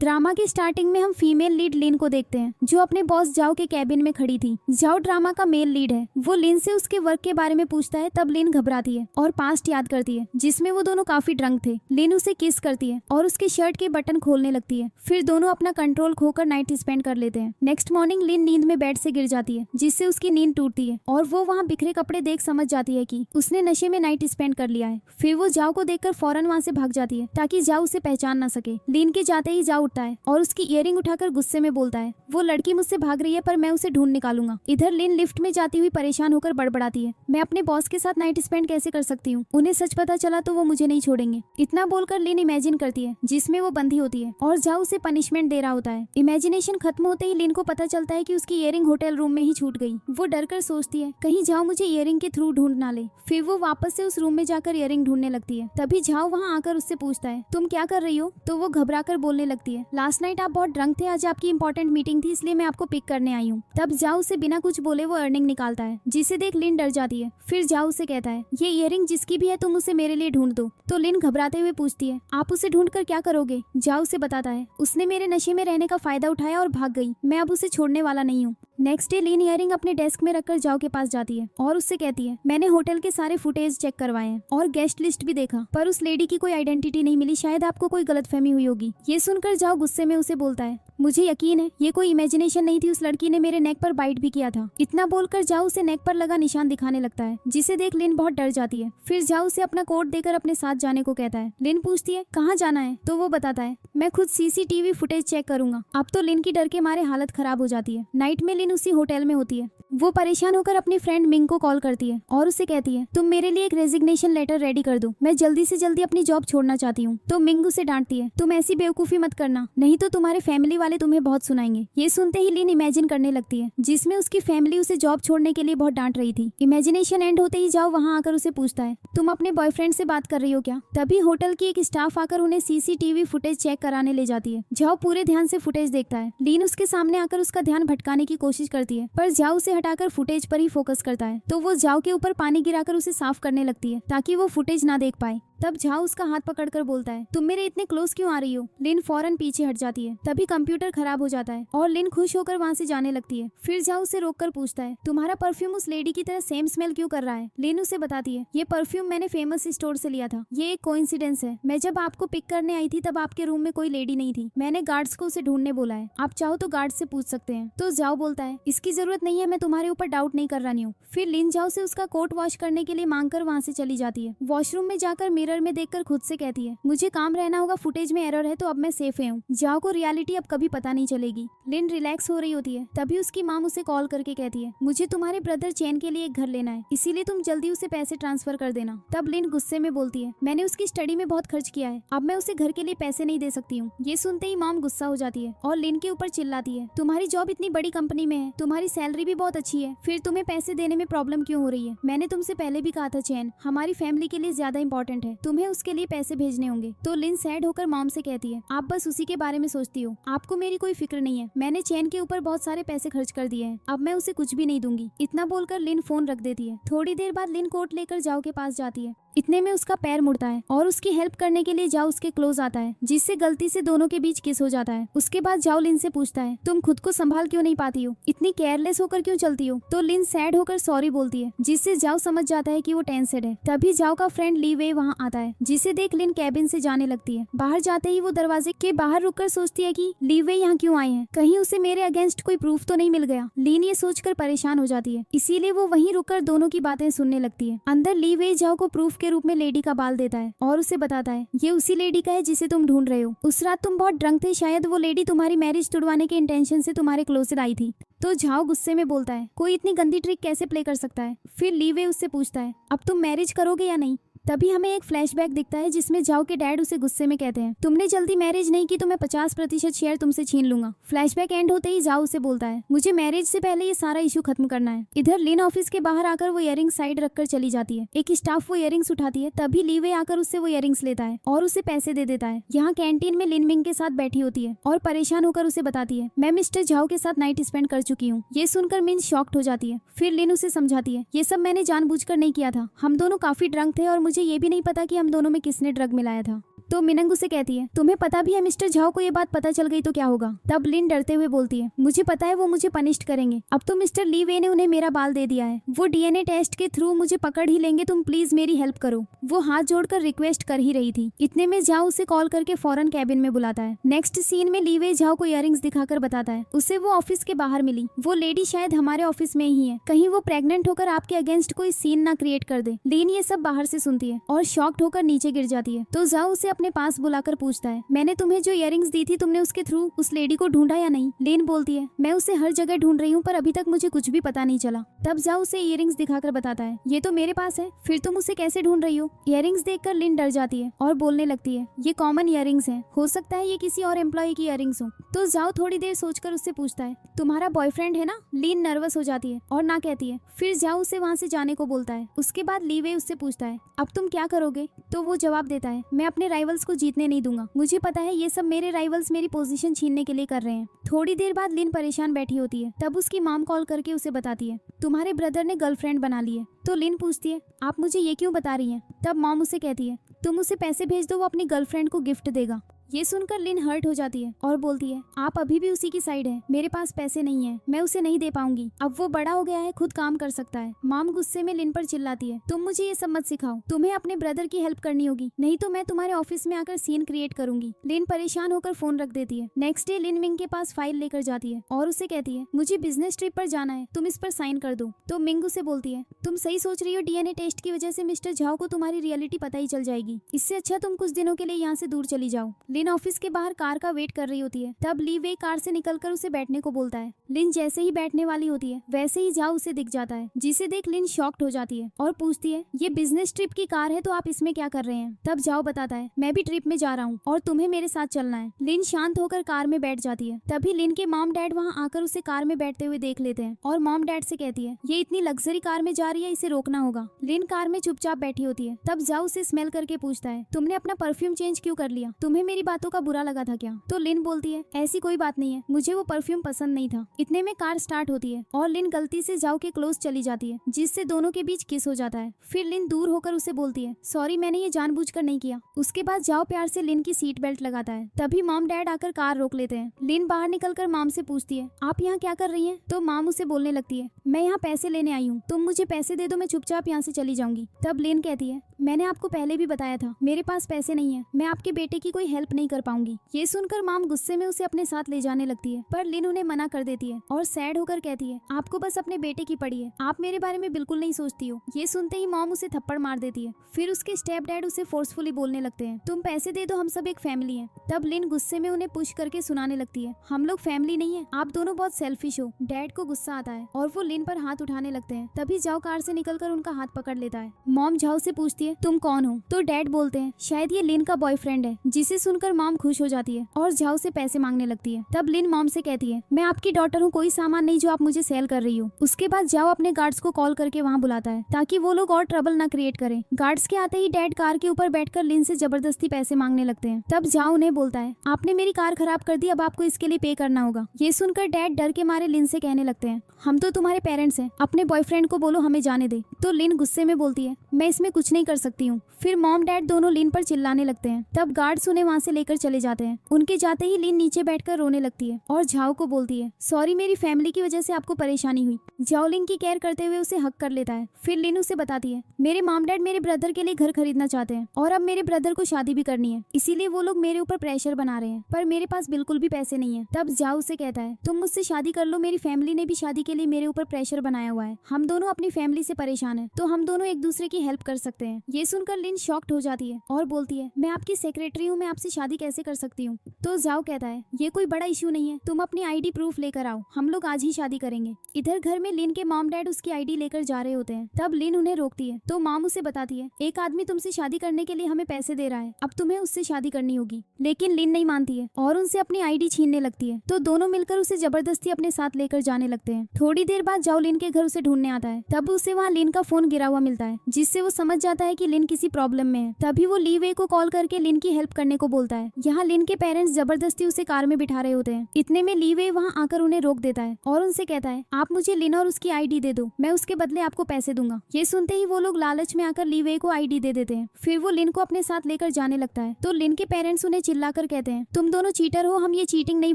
Drama की starting में हम फीमेल लीड लिन को देखते हैं जो अपने बॉस जाओ के कैबिन में खड़ी थी। जाओ ड्रामा का मेल लीड है। वो लिन से उसके वर्क के बारे में पूछता है। तब लिन घबराती है और पास्ट याद करती है जिसमें वो दोनों काफी ड्रंक थे। लिन उसे किस करती है और उसके शर्ट के बटन खोलने लगती है। फिर दोनों अपना कंट्रोल खोकर नाइट स्पेंड कर लेते हैं। नेक्स्ट मॉर्निंग लिन नींद में बेड से गिर जाती है जिससे उसकी नींद टूटती है और वो वहाँ बिखरे कपड़े देख समझ जाती है कि उसने नशे में नाइट स्पेंड कर लिया है। फिर वो जाओ को देखकर फौरन वहाँ से भाग जाती है ताकि जाओ उसे पहचान ना सके। लिन के जाते ही जाओ उठता है और उसकी इयरिंग उठाकर गुस्से में बोलता है, वो लड़की मुझसे भाग रही है पर मैं उसे ढूंढ निकालूंगा। इधर लिन लिफ्ट में जाती हुई परेशान होकर बड़बड़ाती है, मैं अपने बॉस के साथ नाइट स्पेंड कैसे कर सकती हूँ, उन्हें सच पता चला तो वो मुझे नहीं छोड़ेंगे। इतना बोलकर लिन इमेजिन करती है जिसमें वो बंधी होती है और जाओ उसे पनिशमेंट दे रहा होता है। इमेजिनेशन खत्म होते ही लिन को पता चलता है कि उसकी इयरिंग होटल रूम में ही छूट गई। वो डर कर सोचती है कहीं जाओ मुझे इयरिंग के थ्रू ढूंढ ना ले। फिर वो वापस से उस रूम में जाकर इयरिंग ढूंढने लगती है। तभी जाओ वहाँ आकर उससे पूछता है, तुम क्या कर रही हो? तो वो घबरा कर बोलने लगती है, लास्ट नाइट आप बहुत ड्रंक थे, आज आपकी इंपॉर्टेंट मीटिंग थी इसलिए मैं आपको पिक करने आई हूँ। तब जाओ उसे बिना कुछ बोले वो अर्निंग निकालता है जिसे देख लिन डर जाती है। फिर जाओ उसे कहता है, ये इयरिंग जिसकी भी है तुम उसे मेरे लिए ढूंढ दो। तो लिन घबराते हुए पूछती है, आप उसे ढूंढ कर क्या करोगे? जाओ उसे बताता है, उसने मेरे नशे में रहने का फायदा उठाया और भाग गई, मैं अब उसे छोड़ने वाला नहीं हूँ। नेक्स्ट डे लिन इयरिंग अपने डेस्क में रखकर जाओ के पास जाती है और उससे कहती है, मैंने होटल के सारे फुटेज चेक करवाए हैं और गेस्ट लिस्ट भी देखा पर उस लेडी की कोई आइडेंटिटी नहीं मिली, शायद आपको कोई गलतफहमी हुई होगी। ये सुनकर जाओ गुस्से में उसे बोलता है, मुझे यकीन है ये कोई इमेजिनेशन नहीं थी, उस लड़की ने मेरे नेक पर बाइट भी किया था। इतना बोलकर जाओ उसे नेक पर लगा निशान दिखाने लगता है जिसे देख लिन बहुत डर जाती है। फिर जाओ उसे अपना कोट देकर अपने साथ जाने को कहता है। लिन पूछती है कहाँ जाना है तो वो बताता है, मैं खुद सीसीटीवी फुटेज चेक करूंगा। अब तो लिन की डर के मारे हालत खराब हो जाती है। नाइट में लिन उसी होटल में होती है। वो परेशान होकर अपनी फ्रेंड मिंग को कॉल करती है और उसे कहती है, तुम मेरे लिए एक रेजिग्नेशन लेटर रेडी कर दो, मैं जल्दी से जल्दी अपनी जॉब छोड़ना चाहती हूँ। तो मिंग उसे डांटती है, तुम ऐसी बेवकूफी मत करना, नहीं तो तुम्हारे फैमिली वाले तुम्हें बहुत सुनाएंगे। ये सुनते ही लिन इमेजिन करने लगती है जिसमें उसकी फैमिली उसे जॉब छोड़ने के लिए बहुत डांट रही थी। इमेजिनेशन एंड होते ही जाओ वहाँ आकर उसे पूछता है, तुम अपने बॉयफ्रेंड से बात कर रही हो क्या? तभी होटल की एक स्टाफ आकर उन्हें सीसीटीवी फुटेज चेक कराने ले जाती है। जाओ पूरे ध्यान से फुटेज देखता है। लिन उसके सामने आकर उसका ध्यान भटकाने की कोशिश करती है पर जाओ उसे हटाकर फुटेज पर ही फोकस करता है। तो वो जाओ के ऊपर पानी गिराकर उसे साफ करने लगती है ताकि वो फुटेज ना देख पाए। तब जाओ उसका हाथ पकड़कर बोलता है, तुम मेरे इतने क्लोज क्यों आ रही हो? लिन फौरन पीछे हट जाती है। तभी कंप्यूटर खराब हो जाता है और लिन खुश होकर वहाँ से जाने लगती है। फिर जाओ उसे रोककर पूछता है, तुम्हारा परफ्यूम उस लेडी की तरह सेम स्मेल क्यों कर रहा है? लिन उसे बताती है, ये परफ्यूम मैंने फेमस स्टोर से लिया था, ये एक कोइंसिडेंस है। मैं जब आपको पिक करने आई थी तब आपके रूम में कोई लेडी नहीं थी, मैंने गार्ड्स को उसे ढूंढने बोला है, आप चाहो तो गार्ड से पूछ सकते हैं। तो जाओ बोलता है, इसकी जरूरत नहीं है, मैं तुम्हारे ऊपर डाउट नहीं कर रही हूँ। फिर लिन जाओ से उसका कोट वॉश करने के लिए मांग कर वहाँ से चली जाती है। वॉशरूम में जाकर मिरर में देखकर खुद से कहती है, मुझे काम रहना होगा, फुटेज में एरर है तो अब मैं सेफ हूँ। जाओ को रियलिटी अब कभी पता नहीं चलेगी। लिन रिलैक्स हो रही होती है। तभी उसकी माम उसे कॉल करके कहती है, मुझे तुम्हारे ब्रदर चैन के लिए एक घर लेना है, इसीलिए तुम जल्दी उसे पैसे ट्रांसफर कर देना। तब लिन गुस्से में बोलती है, मैंने उसकी स्टडी में बहुत खर्च किया है, अब मैं उसे घर के लिए पैसे नहीं दे सकती हूँ। ये सुनते ही माम गुस्सा हो जाती है और लिन के ऊपर चिल्लाती है, तुम्हारी जॉब इतनी बड़ी कंपनी में है, तुम्हारी सैलरी भी बहुत अच्छी है, फिर तुम्हें पैसे देने में प्रॉब्लम क्यों हो रही है? मैंने तुमसे पहले भी कहा था चैन हमारी फैमिली के लिए ज्यादा इंपॉर्टेंट है, तुम्हें उसके लिए पैसे भेजने होंगे। तो लिन सैड होकर मॉम से कहती है, आप बस उसी के बारे में सोचती हो, आपको मेरी कोई फिक्र नहीं है, मैंने चैन के ऊपर बहुत सारे पैसे खर्च कर दिए हैं, अब मैं उसे कुछ भी नहीं दूंगी। इतना बोलकर लिन फोन रख देती है। थोड़ी देर बाद लिन कोट लेकर जाओ के पास जाती है। इतने में उसका पैर मुड़ता है और उसकी हेल्प करने के लिए जाओ उसके क्लोज आता है जिससे गलती से दोनों के बीच किस हो जाता है। उसके बाद जाओ लिन से पूछता है, तुम खुद को संभाल क्यों नहीं पाती हो, इतनी केयरलेस होकर क्यों चलती हो? तो लिन सैड होकर सॉरी बोलती है जिससे जाओ समझ जाता है कि वो टेंस्ड है। तभी जाओ का फ्रेंड ली वे वहाँ आता है जिसे देख लिन कैबिन से जाने लगती है। बाहर जाते ही वो दरवाजे के बाहर रुककर सोचती है कि ली वे यहाँ क्यों आए हैं, कहीं उसे मेरे अगेंस्ट कोई प्रूफ तो नहीं मिल गया। लिन ये सोचकर परेशान हो जाती है, इसीलिए वो वहीं रुककर दोनों की बातें सुनने लगती है। अंदर ली वे जाओ को प्रूफ के रूप में लेडी का बाल देता है और उसे बताता है, ये उसी लेडी का है जिसे तुम ढूंढ रहे हो। उस रात तुम बहुत ड्रंक थे, शायद वो लेडी तुम्हारी मैरिज तुड़वाने के इंटेंशन से तुम्हारे क्लोज आई थी। तो जाओ गुस्से में बोलता है, कोई इतनी गंदी ट्रिक कैसे प्ले कर सकता है? फिर ली वे उससे पूछता है, अब तुम मैरिज करोगे या नहीं? तभी हमें एक फ्लैशबैक दिखता है जिसमें जाओ के डैड उसे गुस्से में कहते हैं, तुमने जल्दी मैरिज नहीं की तो मैं 50% शेयर तुमसे छीन लूंगा। फ्लैशबैक एंड होते ही जाओ उसे बोलता है, मुझे मैरिज से पहले ये सारा इशू खत्म करना है। इधर लिन ऑफिस के बाहर आकर वो इयरिंग्स साइड रखकर चली जाती है। एक स्टाफ वो इयरिंग्स उठाती है। तभी लीवे आकर उससे वो इयरिंग्स लेता है और उसे पैसे दे देता है। यहाँ कैंटीन में लिन मिंग के साथ बैठी होती है और परेशान होकर उसे बताती है, मैं मिस्टर जाओ के साथ नाइट स्पेंड कर चुकी हूँ। ये सुनकर मिन शॉक्ड हो जाती है। फिर लिन उसे समझाती है, ये सब मैंने जानबूझकर नहीं किया था, हम दोनों काफी ड्रंक थे और मुझे ये भी नहीं पता कि हम दोनों में किसने ड्रग मिलाया था। तो मिनंग उसे कहती है, तुम्हें पता भी है मिस्टर झाओ को ये बात पता चल गई तो क्या होगा? तब लिन डरते हुए बोलती है, मुझे पता है वो मुझे पनिश्ड करेंगे। अब तो मिस्टर ली वे ने उन्हें मेरा बाल दे दिया है, वो डीएनए टेस्ट के थ्रू मुझे पकड़ ही लेंगे, तुम प्लीज मेरी हेल्प करो। वो हाथ जोड़कर रिक्वेस्ट कर ही रही थी। इतने में झाओ उसे कॉल करके फौरन कैबिन में बुलाता है। नेक्स्ट सीन में ली वे झाओ को इयररिंग्स दिखाकर बताता है उसे वो ऑफिस के बाहर मिली, वो लेडी शायद हमारे ऑफिस में ही है, कहीं वो प्रेग्नेंट होकर आपके अगेंस्ट कोई सीन ना क्रिएट कर दे। लीन ये सब बाहर से सुनती है और शॉक्ड होकर नीचे गिर जाती है। तो झाओ उसे अपने पास बुलाकर पूछता है, मैंने तुम्हें जो इयररिंग्स दी थी तुमने उसके थ्रू उस लेडी को ढूंढा या नहीं? लीन बोलती है, मैं उसे हर जगह ढूंढ रही हूँ पर अभी तक मुझे कुछ भी पता नहीं चला। तब झाओ उसे इयररिंग्स दिखाकर बताता है, ये तो मेरे पास है, फिर तुम उसे कैसे ढूंढ रही हो? इयररिंग्स देखकर लिन डर जाती है और बोलने लगती है, ये कॉमन इयररिंग्स हैं, हो सकता है ये किसी और एम्प्लॉय की इयररिंग्स हो। तो झाओ थोड़ी देर सोचकर उससे पूछता है, तुम्हारा बॉयफ्रेंड है ना? लीन नर्वस हो जाती है और ना कहती है। फिर झाओ उसे वहाँ से जाने को बोलता है। उसके बाद ली वे उससे पूछता है, अब तुम क्या करोगे? तो वो जवाब देता है, मैं अपने राइवल्स को जीतने नहीं दूंगा, मुझे पता है ये सब मेरे राइवल्स मेरी पोजीशन छीनने के लिए कर रहे हैं। थोड़ी देर बाद लिन परेशान बैठी होती है। तब उसकी मॉम कॉल करके उसे बताती है, तुम्हारे ब्रदर ने गर्लफ्रेंड बना ली है। तो लिन पूछती है, आप मुझे ये क्यों बता रही हैं? तब मॉम उसे कहती है, तुम उसे पैसे भेज दो, वो अपनी गर्लफ्रेंड को गिफ्ट देगा। ये सुनकर लिन हर्ट हो जाती है और बोलती है, आप अभी भी उसी की साइड है, मेरे पास पैसे नहीं है, मैं उसे नहीं दे पाऊंगी, अब वो बड़ा हो गया है, खुद काम कर सकता है। मॉम गुस्से में लिन पर चिल्लाती है, तुम मुझे ये सब मत सिखाओ, तुम्हें अपने ब्रदर की हेल्प करनी होगी, नहीं तो मैं तुम्हारे ऑफिस में आकर सीन क्रिएट करूंगी। लिन परेशान होकर फोन रख देती है। नेक्स्ट डे लिन मिंग के पास फाइल लेकर जाती है और उसे कहती है, मुझे बिजनेस ट्रिप पर जाना है, तुम इस पर साइन कर दो। तो मिंग उसे बोलती है, तुम सही सोच रही हो, डीएनए टेस्ट की वजह से मिस्टर झाओ को तुम्हारी रियलिटी पता ही चल जाएगी, इससे अच्छा तुम कुछ दिनों के लिए यहाँ से दूर चली जाओ। लिन ऑफिस के बाहर कार का वेट कर रही होती है। तब ली वे कार से निकलकर उसे बैठने को बोलता है। लिन जैसे ही बैठने वाली होती है वैसे ही झाओ उसे दिख जाता है, जिसे देख लिन शॉक्ड हो जाती है और पूछती है, ये बिजनेस ट्रिप की कार है तो आप इसमें क्या कर रहे हैं? तब झाओ बताता है, मैं भी ट्रिप में जा रहा हूँ और तुम्हें मेरे साथ चलना है। लिन शांत होकर कार में बैठ जाती है। तभी लिन के मॉम डैड वहाँ आकर उसे कार में बैठते हुए देख लेते हैं और मॉम डैड से कहती है, ये इतनी लग्जरी कार में जा रही है, इसे रोकना होगा। लिन कार में चुपचाप बैठी होती है। तब झाओ उसे स्मेल करके पूछता है, तुमने अपना परफ्यूम चेंज क्यों कर लिया? तुम्हें मेरी बातों का बुरा लगा था क्या? तो लिन बोलती है, ऐसी कोई बात नहीं है, मुझे वो परफ्यूम पसंद नहीं था। इतने में कार स्टार्ट होती है और लिन गलती से झाओ के क्लोज चली जाती है, जिससे दोनों के बीच किस हो जाता है। फिर लिन दूर होकर उसे बोलती है, सॉरी मैंने ये जानबूझकर नहीं किया। उसके बाद झाओ प्यार से लिन की सीट बेल्ट लगाता है। तभी मॉम डैड आकर कार रोक लेते हैं। लिन बाहर निकलकर मॉम से पूछती है, आप यहाँ क्या कर रही हैं? तो मॉम उसे बोलने लगती है, मैं यहाँ पैसे लेने आई हूँ, तुम मुझे पैसे दे दो, मैं चुपचाप यहाँ से चली जाऊंगी। तब लिन कहती है, मैंने आपको पहले भी बताया था, मेरे पास पैसे नहीं है, मैं आपके बेटे की कोई हेल्प नहीं कर पाऊंगी। ये सुनकर मॉम गुस्से में उसे अपने साथ ले जाने लगती है, पर लिन उन्हें मना कर देती है और सैड होकर कहती है, आपको बस अपने बेटे की पड़ी है, आप मेरे बारे में बिल्कुल नहीं सोचती हो। ये सुनते ही मॉम उसे थप्पड़ मार देती है। फिर उसके स्टेप डैड उसे फोर्सफुली बोलने लगते हैं, तुम पैसे दे दो, हम सब एक फैमिली है। तब लिन गुस्से में उन्हें पुश करके सुनाने लगती है, हम लोग फैमिली नहीं है, आप दोनों बहुत सेल्फिश हो। डैड को गुस्सा आता है और वो लिन पर हाथ उठाने लगते हैं। तभी झाओ कार से निकलकर उनका हाथ पकड़ लेता है। मॉम झाओ से पूछती है, तुम कौन हो? तो डैड बोलते हैं, शायद ये लिन का बॉयफ्रेंड है। जिसे सुनकर मॉम खुश हो जाती है और झाओ से पैसे मांगने लगती है। तब लिन मॉम से कहती है, मैं आपकी डॉटर हूँ, कोई सामान नहीं जो आप मुझे सेल कर रही हो। उसके बाद झाओ अपने गार्ड्स को कॉल करके वहाँ बुलाता है ताकि वो लोग और ट्रबल ना क्रिएट करें। गार्ड्स के आते ही डैड कार के ऊपर बैठकर लिन से जबरदस्ती पैसे मांगने लगते हैं। तब झाओ उन्हें बोलता है, आपने मेरी कार खराब कर दी, अब आपको इसके लिए पे करना होगा। ये सुनकर डैड डर के मारे लिन से कहने लगते हैं, हम तो तुम्हारे पेरेंट्स हैं, अपने बॉयफ्रेंड को बोलो हमें जाने दे। तो लिन गुस्से में बोलती है, मैं इसमें कुछ नहीं कर सकती हूँ। फिर मॉम डैड दोनों लिन पर चिल्लाने लगते हैं। तब गार्ड्स उन्हें वहाँ से लेकर चले जाते हैं। उनके जाते ही लिन नीचे बैठकर रोने लगती है और झाओ को बोलती है, सॉरी मेरी फैमिली की वजह से आपको परेशानी हुई। झाओ लिन की केयर करते हुए उसे हक कर लेता है। फिर लिन उसे बताती है, मेरे मॉम डैड मेरे ब्रदर के लिए घर खरीदना चाहते हैं और अब मेरे ब्रदर को शादी भी करनी है, इसीलिए वो लोग मेरे ऊपर प्रेशर बना रहे हैं, पर मेरे पास बिल्कुल भी पैसे नहीं है। तब झाओ उसे कहता है, तुम मुझसे शादी कर लो, मेरी फैमिली ने भी शादी के लिए मेरे ऊपर प्रेशर बनाया हुआ है, हम दोनों अपनी फैमिली से परेशान है, तो हम दोनों एक दूसरे की हेल्प कर सकते हैं। ये सुनकर लिन शॉक्ड हो जाती है और बोलती है, मैं आपकी सेक्रेटरी हूँ, मैं आपसे शादी कैसे कर सकती हूँ? तो झाओ कहता है, ये कोई बड़ा इशू नहीं है, तुम अपनी आईडी प्रूफ लेकर आओ, हम लोग आज ही शादी करेंगे। इधर घर में लिन के मॉम डैड उसकी आईडी लेकर जा रहे होते हैं। तब लिन उन्हें रोकती है तो मॉम उसे बताती है, एक आदमी तुमसे शादी करने के लिए हमें पैसे दे रहा है, अब तुम्हें उससे शादी करनी होगी। लेकिन लिन नहीं मानती है और उनसे अपनी आईडी छीनने लगती है। तो दोनों मिलकर उसे जबरदस्ती अपने साथ लेकर जाने लगते हैं। थोड़ी देर बाद झाओ लिन के घर उसे ढूंढने आता है। तब उसे वहाँ लिन का फोन गिरा हुआ मिलता है, जिससे वो समझ जाता है कि लिन किसी प्रॉब्लम में है। तभी वो ली वे को कॉल करके लिन की हेल्प करने को बोलता है। बोलता है। यहाँ लिन के पेरेंट्स जबरदस्ती उसे कार में बिठा रहे होते हैं। इतने में ली वे वहाँ आकर उन्हें रोक देता है और उनसे कहता है, आप मुझे लिन और उसकी आईडी दे दो, मैं उसके बदले आपको पैसे दूंगा। ये सुनते ही वो लोग लालच में आकर ली वे को आईडी दे देते हैं। फिर वो लिन को अपने साथ लेकर जाने लगता है तो लिन के पेरेंट्स उन्हें चिल्लाकर कहते हैं, तुम दोनों चीटर हो, हम ये चीटिंग नहीं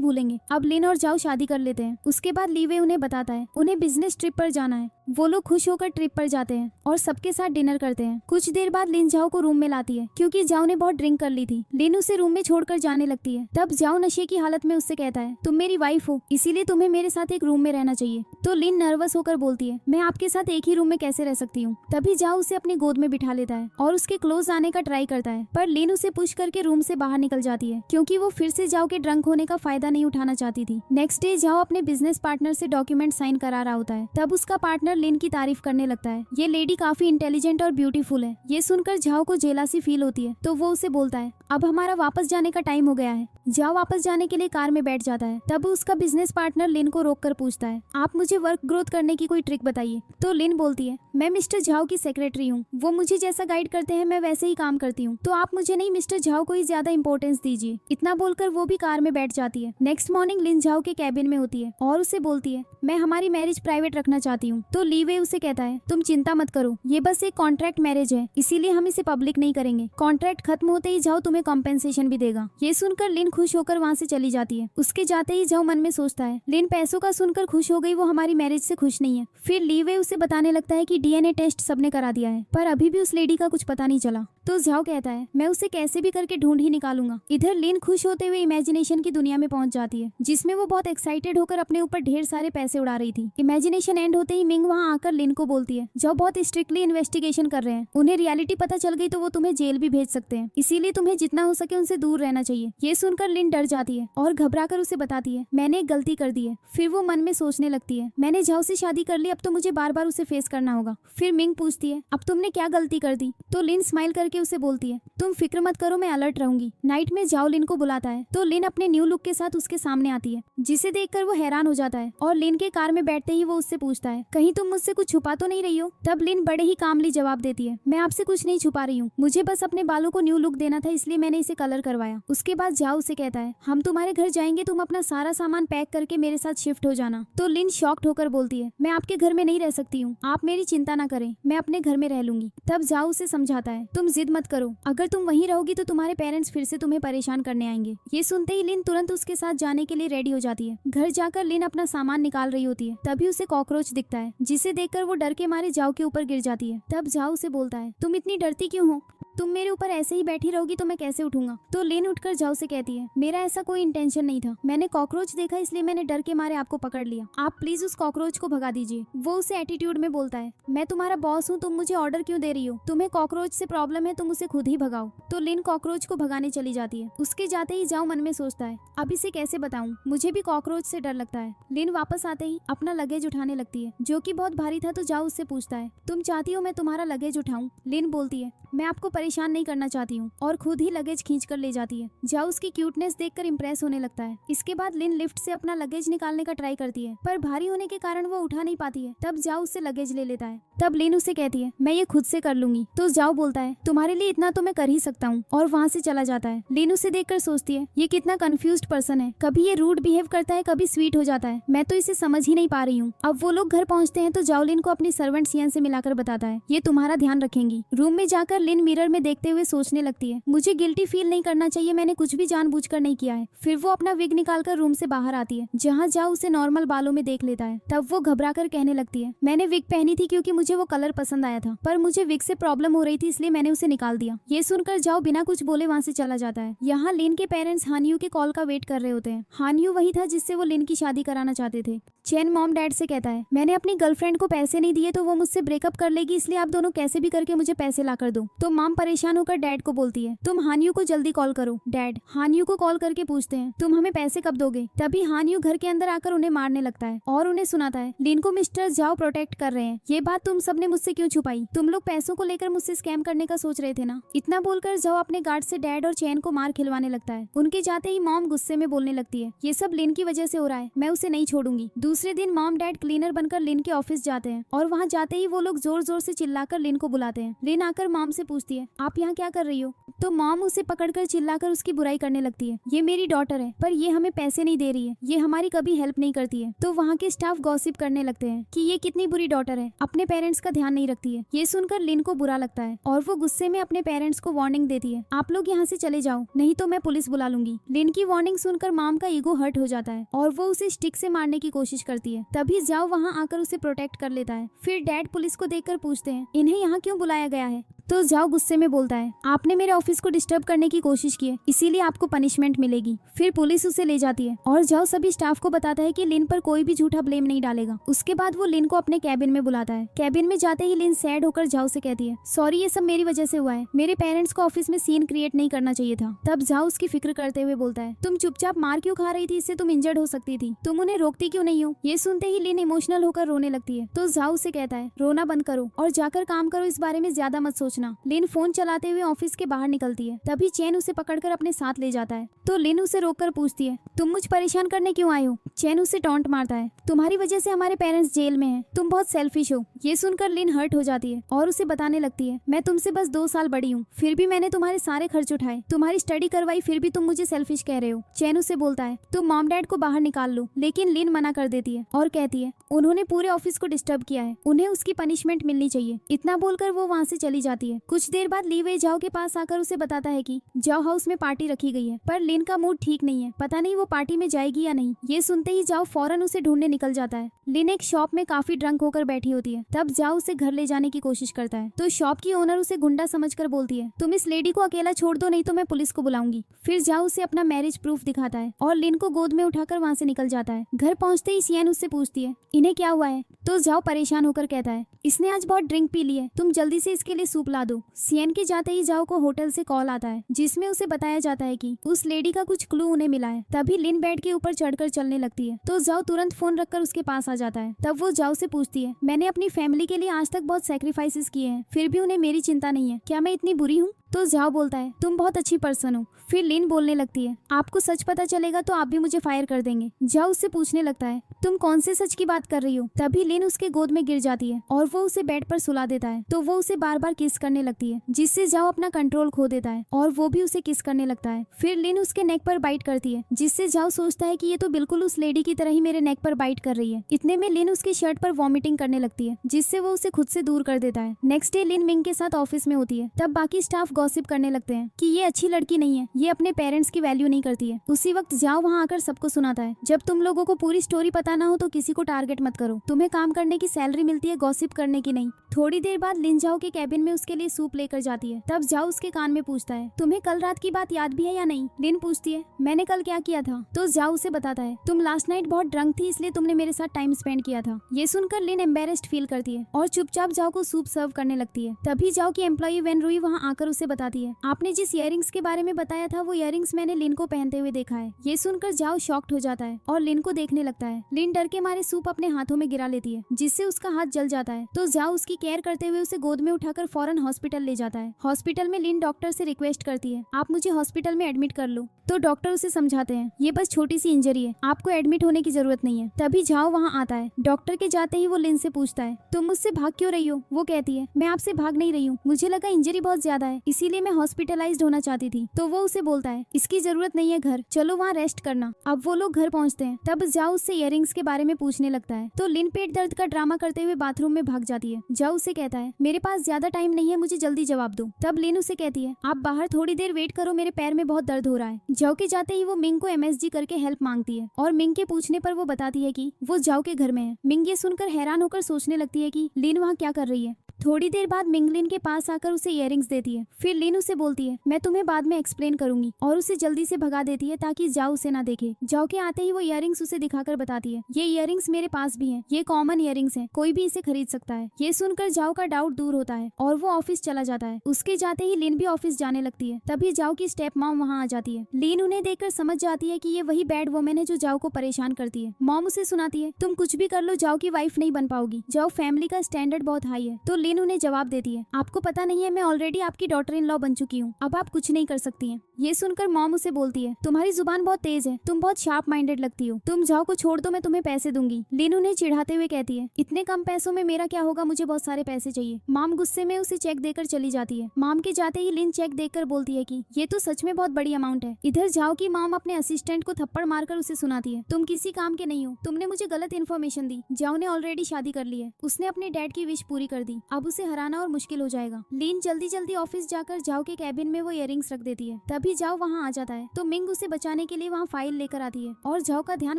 भूलेंगे। अब लिन और जाओ शादी कर लेते हैं। उसके बाद ली वे उन्हें बताता है उन्हें बिजनेस ट्रिप पर जाना है। वो लोग खुश होकर ट्रिप पर जाते हैं और सबके साथ डिनर करते हैं। कुछ देर बाद लिन जाओ को रूम में लाती है क्योंकि जाओ ने बहुत ड्रिंक कर ली थी। लिन उसे रूम में छोड़कर जाने लगती है। तब जाओ नशे की हालत में उससे कहता है, तुम मेरी वाइफ हो, इसीलिए तुम्हें मेरे साथ एक रूम में रहना चाहिए। तो लिन नर्वस होकर बोलती है, मैं आपके साथ एक ही रूम में कैसे रह सकती हूँ। तभी जाओ उसे अपनी गोद में बिठा लेता है और उसके क्लोज आने का ट्राई करता है, पर लिन उसे पुश करके रूम से बाहर निकल जाती है क्योंकि वो फिर से जाओ के ड्रंक होने का फायदा नहीं उठाना चाहती थी। नेक्स्ट डे जाओ अपने बिजनेस पार्टनर से डॉक्यूमेंट साइन करा रहा होता है। तब उसका पार्टनर लिन की तारीफ करने लगता है, ये लेडी काफी इंटेलिजेंट और ब्यूटीफुल है। ये सुनकर जाओ को जेलासी फील होती है तो वो उसे बोलता है, अब हमारा वापस जाने का टाइम हो गया है। जाओ वापस जाने के लिए कार में बैठ जाता है। तब उसका बिजनेस पार्टनर लिन को रोककर पूछता है, आप मुझे वर्क ग्रोथ करने की कोई ट्रिक बताइए। तो लिन बोलती है, मैं मिस्टर झाओ की सेक्रेटरी हूँ, वो मुझे जैसा गाइड करते हैं मैं वैसे ही काम करती हूँ, तो आप मुझे नहीं मिस्टर झाओ को ही ज्यादा इंपॉर्टेंस दीजिए। इतना बोलकर वो भी कार में बैठ जाती है। नेक्स्ट मॉर्निंग लिन झाओ के कैबिन में होती है और उसे बोलती है, मैं हमारी मैरिज प्राइवेट रखना चाहती हूँ। तो ली वे उसे कहता है, तुम चिंता मत करो, ये बस एक कॉन्ट्रैक्ट मैरिज है, इसीलिए हम इसे पब्लिक नहीं करेंगे। कॉन्ट्रैक्ट खत्म होते ही जाओ तुम्हें कॉम्पेंसेशन भी देगा। ये सुनकर लिन खुश होकर वहाँ से चली जाती है। उसके जाते ही जाओ मन में सोचता है, लिन पैसों का सुनकर खुश हो गई, वो हमारी मैरिज से खुश नहीं है। फिर ली वे उसे बताने लगता है कि डीएनए टेस्ट सबने करा दिया है, पर अभी भी उस लेडी का कुछ पता नहीं चला। तो झाओ कहता है, मैं उसे कैसे भी करके ढूंढ ही निकालूंगा। इधर लिन खुश होते हुए इमेजिनेशन की दुनिया में पहुंच जाती है जिसमें वो बहुत एक्साइटेड होकर अपने ऊपर ढेर सारे पैसे उड़ा रही थी। इमेजिनेशन एंड होते ही मिंग वहाँ आकर लिन को बोलती है, जाओ बहुत स्ट्रिक्टली इन्वेस्टिगेशन कर रहे हैं, उन्हें रियलिटी पता चल गई तो वो तुम्हें जेल भी भेज सकते हैं, इसीलिए तुम्हें जितना हो सके उनसे दूर रहना चाहिए। ये सुनकर लिन डर जाती है और घबराकर उसे बताती है, मैंने एक गलती कर दी है। फिर वो मन में सोचने लगती है, मैंने झाओ से शादी कर ली, अब तो मुझे बार बार उसे फेस करना होगा। फिर मिंग पूछती है, अब तुमने क्या गलती कर दी। तो लिन स्माइल करके उसे बोलती है, तुम फिक्र मत करो, मैं अलर्ट रहूंगी। नाइट में जाओ लिन को बुलाता है तो लिन अपने न्यू लुक के साथ उसके सामने आती है, जिसे देखकर वो हैरान हो जाता है और लिन के कार में बैठते ही वो उससे पूछता है, कहीं तुम मुझसे कुछ छुपा तो नहीं रही हो। तब लिन बड़े ही कामली जवाब देती है, मैं आपसे कुछ नहीं छुपा रही हूँ, मुझे बस अपने बालों को न्यू लुक देना था, इसलिए मैंने इसे कलर करवाया। उसके बाद जाओ उसे कहता है, हम तुम्हारे घर जाएंगे, तुम अपना सारा सामान पैक करके मेरे साथ शिफ्ट हो जाना। तो लिन शॉक्ड होकर बोलती है, मैं आपके घर में नहीं रह सकती हूँ, आप मेरी चिंता ना करें, मैं अपने घर में रह लूंगी। तब जाओ उसे समझाता है, तुम जिद मत करो, अगर तुम वहीं रहोगी तो तुम्हारे पेरेंट्स फिर से तुम्हें परेशान करने आएंगे। ये सुनते ही लिन तुरंत उसके साथ जाने के लिए रेडी हो जाती है। घर जाकर लिन अपना सामान निकाल रही होती है, तभी उसे कॉकरोच दिखता है, जिसे देखकर वो डर के मारे जाओ के ऊपर गिर जाती है। तब जाओ उसे बोलता है, तुम इतनी डरती क्यों हो, तुम मेरे ऊपर ऐसे ही बैठी रहोगी तो मैं कैसे उठूंगा। तो लिन उठकर जाओ से कहती है, मेरा ऐसा कोई इंटेंशन नहीं था, मैंने कॉकरोच देखा इसलिए मैंने डर के मारे आपको पकड़ लिया, आप प्लीज उस कॉकरोच को भगा दीजिए। वो उसे एटीट्यूड में बोलता है, मैं तुम्हारा बॉस हूँ, तुम मुझे ऑर्डर क्यों दे रही हो, तुम्हें कॉकरोच से प्रॉब्लम है, तुम उसे खुद ही भगाओ। तो लिन कॉकरोच को भगाने चली जाती है। उसके जाते ही जाओ मन में सोचता है, अब इसे कैसे बताऊं, मुझे भी कॉकरोच से डर लगता है। लिन वापस आते ही अपना लगेज उठाने लगती है जो कि बहुत भारी था। तो जाओ उससे पूछता है, तुम चाहती हो मैं तुम्हारा लगेज उठाऊं। लिन बोलती है, मैं आपको परेशान नहीं करना चाहती हूँ, और खुद ही लगेज खींचकर ले जाती है। जाओ उसकी क्यूटनेस देखकर इम्प्रेस होने लगता है। इसके बाद लिन लिफ्ट से अपना लगेज निकालने का ट्राई करती है, पर भारी होने के कारण वो उठा नहीं पाती है। तब जाओ उससे लगेज ले लेता है। तब लिन उसे कहती है, मैं ये खुद से कर लूंगी। तो जाओ बोलता है, तुम्हारे लिए इतना तो मैं कर ही सकता हूँ, और वहाँ से चला जाता है। लिन उसे देखकर सोचती है, ये कितना कंफ्यूज्ड पर्सन है, कभी ये रूड बिहेव करता है, कभी स्वीट हो जाता है, मैं तो इसे समझ ही नहीं पा रही हूँ। अब वो लोग घर पहुँचते हैं तो जाओ लिन को अपनी सर्वेंट सियन से मिलाकर बताता है, ये तुम्हारा ध्यान रखेंगी। रूम में जाकर लिन मिरर में देखते हुए सोचने लगती है, मुझे गिल्टी फील नहीं करना चाहिए, मैंने कुछ भी जानबूझकर नहीं किया है। फिर वो अपना विग निकालकर रूम से बाहर आती है, जहाँ जाओ उसे नॉर्मल बालों में देख लेता है। तब वो घबराकर कहने लगती है, मैंने विग पहनी थी क्योंकि मुझे वो कलर पसंद आया था, पर मुझे विग से प्रॉब्लम हो रही थी इसलिए मैंने उसे निकाल दिया। ये सुनकर जाओ बिना कुछ बोले वहाँ से चला जाता है। यहाँ लिन के पेरेंट्स हानियू के कॉल का वेट कर रहे होते हैं। हानियू वही था जिससे वो लिन की शादी कराना चाहते थे। चेन मॉम डैड से कहता है, मैंने अपनी गर्लफ्रेंड को पैसे नहीं दिए तो वो मुझसे ब्रेकअप कर लेगी, इसलिए आप दोनों कैसे भी करके मुझे पैसे ला कर दो। तो मॉम परेशान होकर डैड को बोलती है, तुम हानियू को जल्दी कॉल करो। डैड हानियू को कॉल करके पूछते हैं, तुम हमें पैसे कब दोगे। तभी हानियू घर के अंदर आकर उन्हें मारने लगता है और उन्हें सुनाता है, लिन को मिस्टर जाओ प्रोटेक्ट कर रहे हैं, ये बात तुम सबने मुझसे क्यों छुपाई, तुम लोग पैसों को लेकर मुझसे स्कैम करने का सोच रहे थे ना। इतना बोलकर जाओ अपने गार्ड से डैड और चैन को मार खिलवाने लगता है। उनके जाते ही मॉम गुस्से में बोलने लगती है, ये सब लिन की वजह से हो रहा है, मैं उसे नहीं छोड़ूंगी। दूसरे दिन मॉम डैड क्लीनर बनकर लिन के ऑफिस जाते हैं और वहाँ जाते ही वो लोग जोर जोर से चिल्लाकर लिन को बुलाते हैं। लिन आकर मॉम से पूछती है, आप यहाँ क्या कर रही हो? तो मॉम उसे पकड़कर चिल्लाकर उसकी बुराई करने लगती है। ये मेरी डॉटर है, पर ये हमें पैसे नहीं दे रही है, ये हमारी कभी हेल्प नहीं करती है। तो वहाँ के स्टाफ गॉसिप करने लगते हैं कि ये कितनी बुरी डॉटर है, अपने पेरेंट्स का ध्यान नहीं रखती है। ये सुनकर लिन को बुरा लगता है और वो गुस्से में अपने पेरेंट्स को वार्निंग देती है, आप लोग यहाँ से चले जाओ, नहीं तो मैं पुलिस बुला लूंगी। लिन की वार्निंग सुनकर मॉम का ईगो हर्ट हो जाता है और वो उसे स्टिक से मारने की कोशिश करती है। तभी जाओ वहाँ आकर उसे प्रोटेक्ट कर लेता है। फिर डैड पुलिस को देखकर पूछते हैं, इन्हें यहाँ क्यों बुलाया गया है? तो जाओ गुस्से में बोलता है, आपने मेरे ऑफिस को डिस्टर्ब करने की कोशिश की है, इसीलिए आपको पनिशमेंट मिलेगी। फिर पुलिस उसे ले जाती है और जाओ सभी स्टाफ को बताता है कि लिन पर कोई भी झूठा ब्लेम नहीं डालेगा। उसके बाद वो लिन को अपने कैबिन में बुलाता है। कैबिन में जाते ही लिन सैड होकर जाओ से कहती है, सॉरी ये सब मेरी वजह से हुआ है, मेरे पेरेंट्स को ऑफिस में सीन क्रिएट नहीं करना चाहिए था। तब जाओ उसकी फिक्र करते हुए बोलता है, तुम चुपचाप मार क्यों खा रही थी, इससे तुम इंजर्ड हो सकती थी, तुम उन्हें रोकती क्यों नहीं हो? ये सुनते ही लिन इमोशनल होकर रोने लगती है। तो जाओ उसे कहता है, रोना बंद करो और जाकर काम करो, इस बारे में ज्यादा मत सोचना। लिन फोन चलाते हुए ऑफिस के बाहर निकलती है। तभी चैन उसे पकड़कर अपने साथ ले जाता है। तो लिन उसे रोककर पूछती है, तुम मुझ परेशान करने क्यों आए हो? चैन उसे टॉन्ट मारता है, तुम्हारी वजह से हमारे पेरेंट्स जेल में हैं, तुम बहुत सेल्फिश हो। ये सुनकर लिन हर्ट हो जाती है और उसे बताने लगती है, मैं तुमसे बस 2 साल बड़ी हूँ, फिर भी मैंने तुम्हारे सारे खर्च उठाए, तुम्हारी स्टडी करवाई, फिर भी तुम मुझे सेल्फिश कह रहे हो। चैन उसे बोलता है, तुम मॉम डैड को बाहर निकाल लो, लेकिन लिन मना कर देती है और कहती है, उन्होंने पूरे ऑफिस को डिस्टर्ब किया है, उन्हें उसकी पनिशमेंट मिलनी चाहिए। इतना बोलकर वो वहाँ से चली जाती है। कुछ देर बाद लीवे जाओ के पास आकर उसे बताता है कि जाओ हाउस में पार्टी रखी गई है, पर लिन का मूड ठीक नहीं है, पता नहीं वो पार्टी में जाएगी या नहीं। ये सुनते ही जाओ फौरन उसे ढूंढने निकल जाता है। लिन एक शॉप में काफी ड्रंक होकर बैठी होती है। तब जाओ उसे घर ले जाने की कोशिश करता है। तो शॉप की ओनर उसे गुंडा समझकर बोलती है, तुम इस लेडी को अकेला छोड़ दो, नहीं तो मैं पुलिस को बुलाऊंगी। फिर जाओ उसे अपना मैरिज प्रूफ दिखाता है और लिन को गोद में उठाकर वहाँ से निकल जाता है। घर पहुँचते ही सियान उससे पूछती है, इन्हें क्या हुआ है? तो जाओ परेशान होकर कहता है, इसने आज बहुत ड्रिंक पी ली है, तुम जल्दी से इसके लिए सूप ला दो। सियान के जाते ही जाओ को होटल से कॉल आता है, जिसमें उसे बताया जाता है कि उस लेडी का कुछ क्लू उन्हें मिला है। तभी लिन बेड के ऊपर चढ़कर चलने लगती है। तो जाओ तुरंत फोन रखकर उसके पास आ जाता है। तब वो जाओ से पूछती है, मैंने अपनी फैमिली के लिए आज तक बहुत सैक्रिफाइसेस किए हैं, फिर भी उन्हें मेरी चिंता नहीं है, क्या मैं इतनी बुरी हूँ? तो जाओ बोलता है, तुम बहुत अच्छी पर्सन हो। फिर लिन बोलने लगती है, आपको सच पता चलेगा तो आप भी मुझे फायर कर देंगे। जाओ उससे पूछने लगता है, तुम कौन से सच की बात कर रही हो? तभी लिन उसके गोद में गिर जाती है और वो उसे बेड पर सुला देता है। तो वो उसे बार बार किस करने लगती है, जिससे जाओ अपना कंट्रोल खो देता है और वो भी उसे किस करने लगता है। फिर लिन उसके नेक पर बाइट करती है, जिससे जाओ सोचता है कि ये तो बिल्कुल उस लेडी की तरह ही मेरे नेक पर बाइट कर रही है। इतने में लिन उसकी शर्ट पर वॉमिटिंग करने लगती है, जिससे वो उसे खुद से दूर कर देता है। नेक्स्ट डे लिन मिंग के साथ ऑफिस में होती है। तब बाकी स्टाफ गॉसिप करने लगते हैं कि ये अच्छी लड़की नहीं है, ये अपने पेरेंट्स की वैल्यू नहीं करती है। उसी वक्त जाओ वहाँ आकर सबको सुनाता है, जब तुम लोगों को पूरी स्टोरी पता ना हो तो किसी को टारगेट मत करो, तुम्हें काम करने की सैलरी मिलती है, गॉसिप करने की नहीं। थोड़ी देर बाद लिन जाओ के कैबिन में उसके लिए सूप लेकर जाती है। तब जाओ उसके कान में पूछता है, तुम्हें कल रात की बात याद भी है या नहीं? लिन पूछती है, मैंने कल क्या किया था? तो जाओ उसे बताता है, तुम लास्ट नाइट बहुत ड्रंक थी, इसलिए तुमने मेरे साथ टाइम स्पेंड किया था। ये सुनकर लिन एम्बेरेस्ड फील करती है और चुपचाप जाओ को सूप सर्व करने लगती है। तभी जाओ की एम्प्लॉई वेन रुई वहाँ आकर उसे बताती है, आपने जिस इयररिंग्स के बारे में बताया था वो इयररिंग्स मैंने लिन को पहनते हुए देखा है। ये सुनकर जाओ शॉक्ड हो जाता है और लिन को देखने लगता है। लिन डर के मारे सूप अपने हाथों में गिरा लेती है, जिससे उसका हाथ जल जाता है। तो जाओ उसकी केयर करते हुए उसे गोद में उठाकर फौरन हॉस्पिटल ले जाता है। हॉस्पिटल में लिन डॉक्टर से रिक्वेस्ट करती है, आप मुझे हॉस्पिटल में एडमिट कर लो। तो डॉक्टर उसे समझाते हैं, ये बस छोटी सी इंजरी है, आपको एडमिट होने की जरूरत नहीं है। तभी जाओ वहाँ आता है। डॉक्टर के जाते ही वो लिन से पूछता है, तुम मुझसे भाग क्यों रही हो? वो कहती है, मैं आपसे भाग नहीं रही हूँ, मुझे लगा इंजरी बहुत ज्यादा है, इसीलिए मैं हॉस्पिटलाइज्ड होना चाहती थी। तो वो उसे बोलता है, इसकी जरूरत नहीं है, घर चलो वहाँ रेस्ट करना। अब वो लोग घर पहुँचते हैं। तब जाओ उससे इयररिंग्स के बारे में पूछने लगता है। तो लिन पेट दर्द का ड्रामा करते हुए बाथरूम में भाग जाती है। जाओ उसे कहता है, मेरे पास ज्यादा टाइम नहीं है, मुझे जल्दी जवाब दो। तब लिन उसे कहती है, आप बाहर थोड़ी देर वेट करो, मेरे पैर में बहुत दर्द हो रहा है। जाओ के जाते ही वो मिंग को MSG करके हेल्प मांगती है और मिंग के पूछने पर वो बताती है कि वो जाओ के घर में है। मिंग ये सुनकर हैरान होकर सोचने लगती है कि लिन वहाँ क्या कर रही है। थोड़ी देर बाद मिंग लिन के पास आकर उसे इयररिंग्स देती है। फिर लिन उसे बोलती है, मैं तुम्हें बाद में एक्सप्लेन करूंगी, और उसे जल्दी से भगा देती है ताकि जाओ उसे ना देखे। जाओ के आते ही वो इयररिंग्स उसे दिखाकर बताती है, ये इयररिंग्स मेरे पास भी हैं, ये कॉमन इयररिंग्स हैं, कोई भी इसे खरीद सकता है। ये सुनकर जाओ का डाउट दूर होता है और वो ऑफिस चला जाता है। उसके जाते ही लिन भी ऑफिस जाने लगती है। तभी जाओ की स्टेप मॉम वहाँ आ जाती है। लिन उन्हें देखकर समझ जाती है कि ये वही बैड वुमेन है जो जाओ को परेशान करती है। मॉम उसे सुनाती है, तुम कुछ भी कर लो, जाओ की वाइफ नहीं बन पाओगी, जाओ फैमिली का स्टैंडर्ड बहुत हाई है। तो लिन उन्हें जवाब देती है, आपको पता नहीं है, मैं ऑलरेडी आपकी डॉटर इन लॉ बन चुकी हूँ, अब आप कुछ नहीं कर सकती हैं। ये सुनकर मॉम उसे बोलती है, तुम्हारी जुबान बहुत तेज है, तुम बहुत शार्प माइंडेड लगती हो, तुम जाओ को छोड़ दो, मैं तुम्हें पैसे दूंगी। लिन उन्हें चिढ़ाते हुए कहती है, इतने कम पैसों में मेरा क्या होगा, मुझे बहुत सारे पैसे चाहिए। मॉम गुस्से में उसे चेक देकर चली जाती है। मॉम के जाते ही लिन चेक देखकर बोलती है कि ये तो सच में बहुत बड़ी अमाउंट है। इधर जाओ की मॉम अपने असिस्टेंट को थप्पड़ मारकर उसे सुनाती है, तुम किसी काम के नहीं हो, तुमने मुझे गलत इन्फॉर्मेशन दी। जाओ ने ऑलरेडी शादी कर ली है, उसने अपने डैड की विश पूरी कर दी, अब उसे हराना और मुश्किल हो जाएगा। लिन जल्दी जल्दी ऑफिस जाकर जाओ के कैबिन में वो इयररिंग्स रख देती है। तभी जाओ वहाँ आ जाता है तो मिंग उसे बचाने के लिए वहाँ फाइल लेकर आती है और जाओ का ध्यान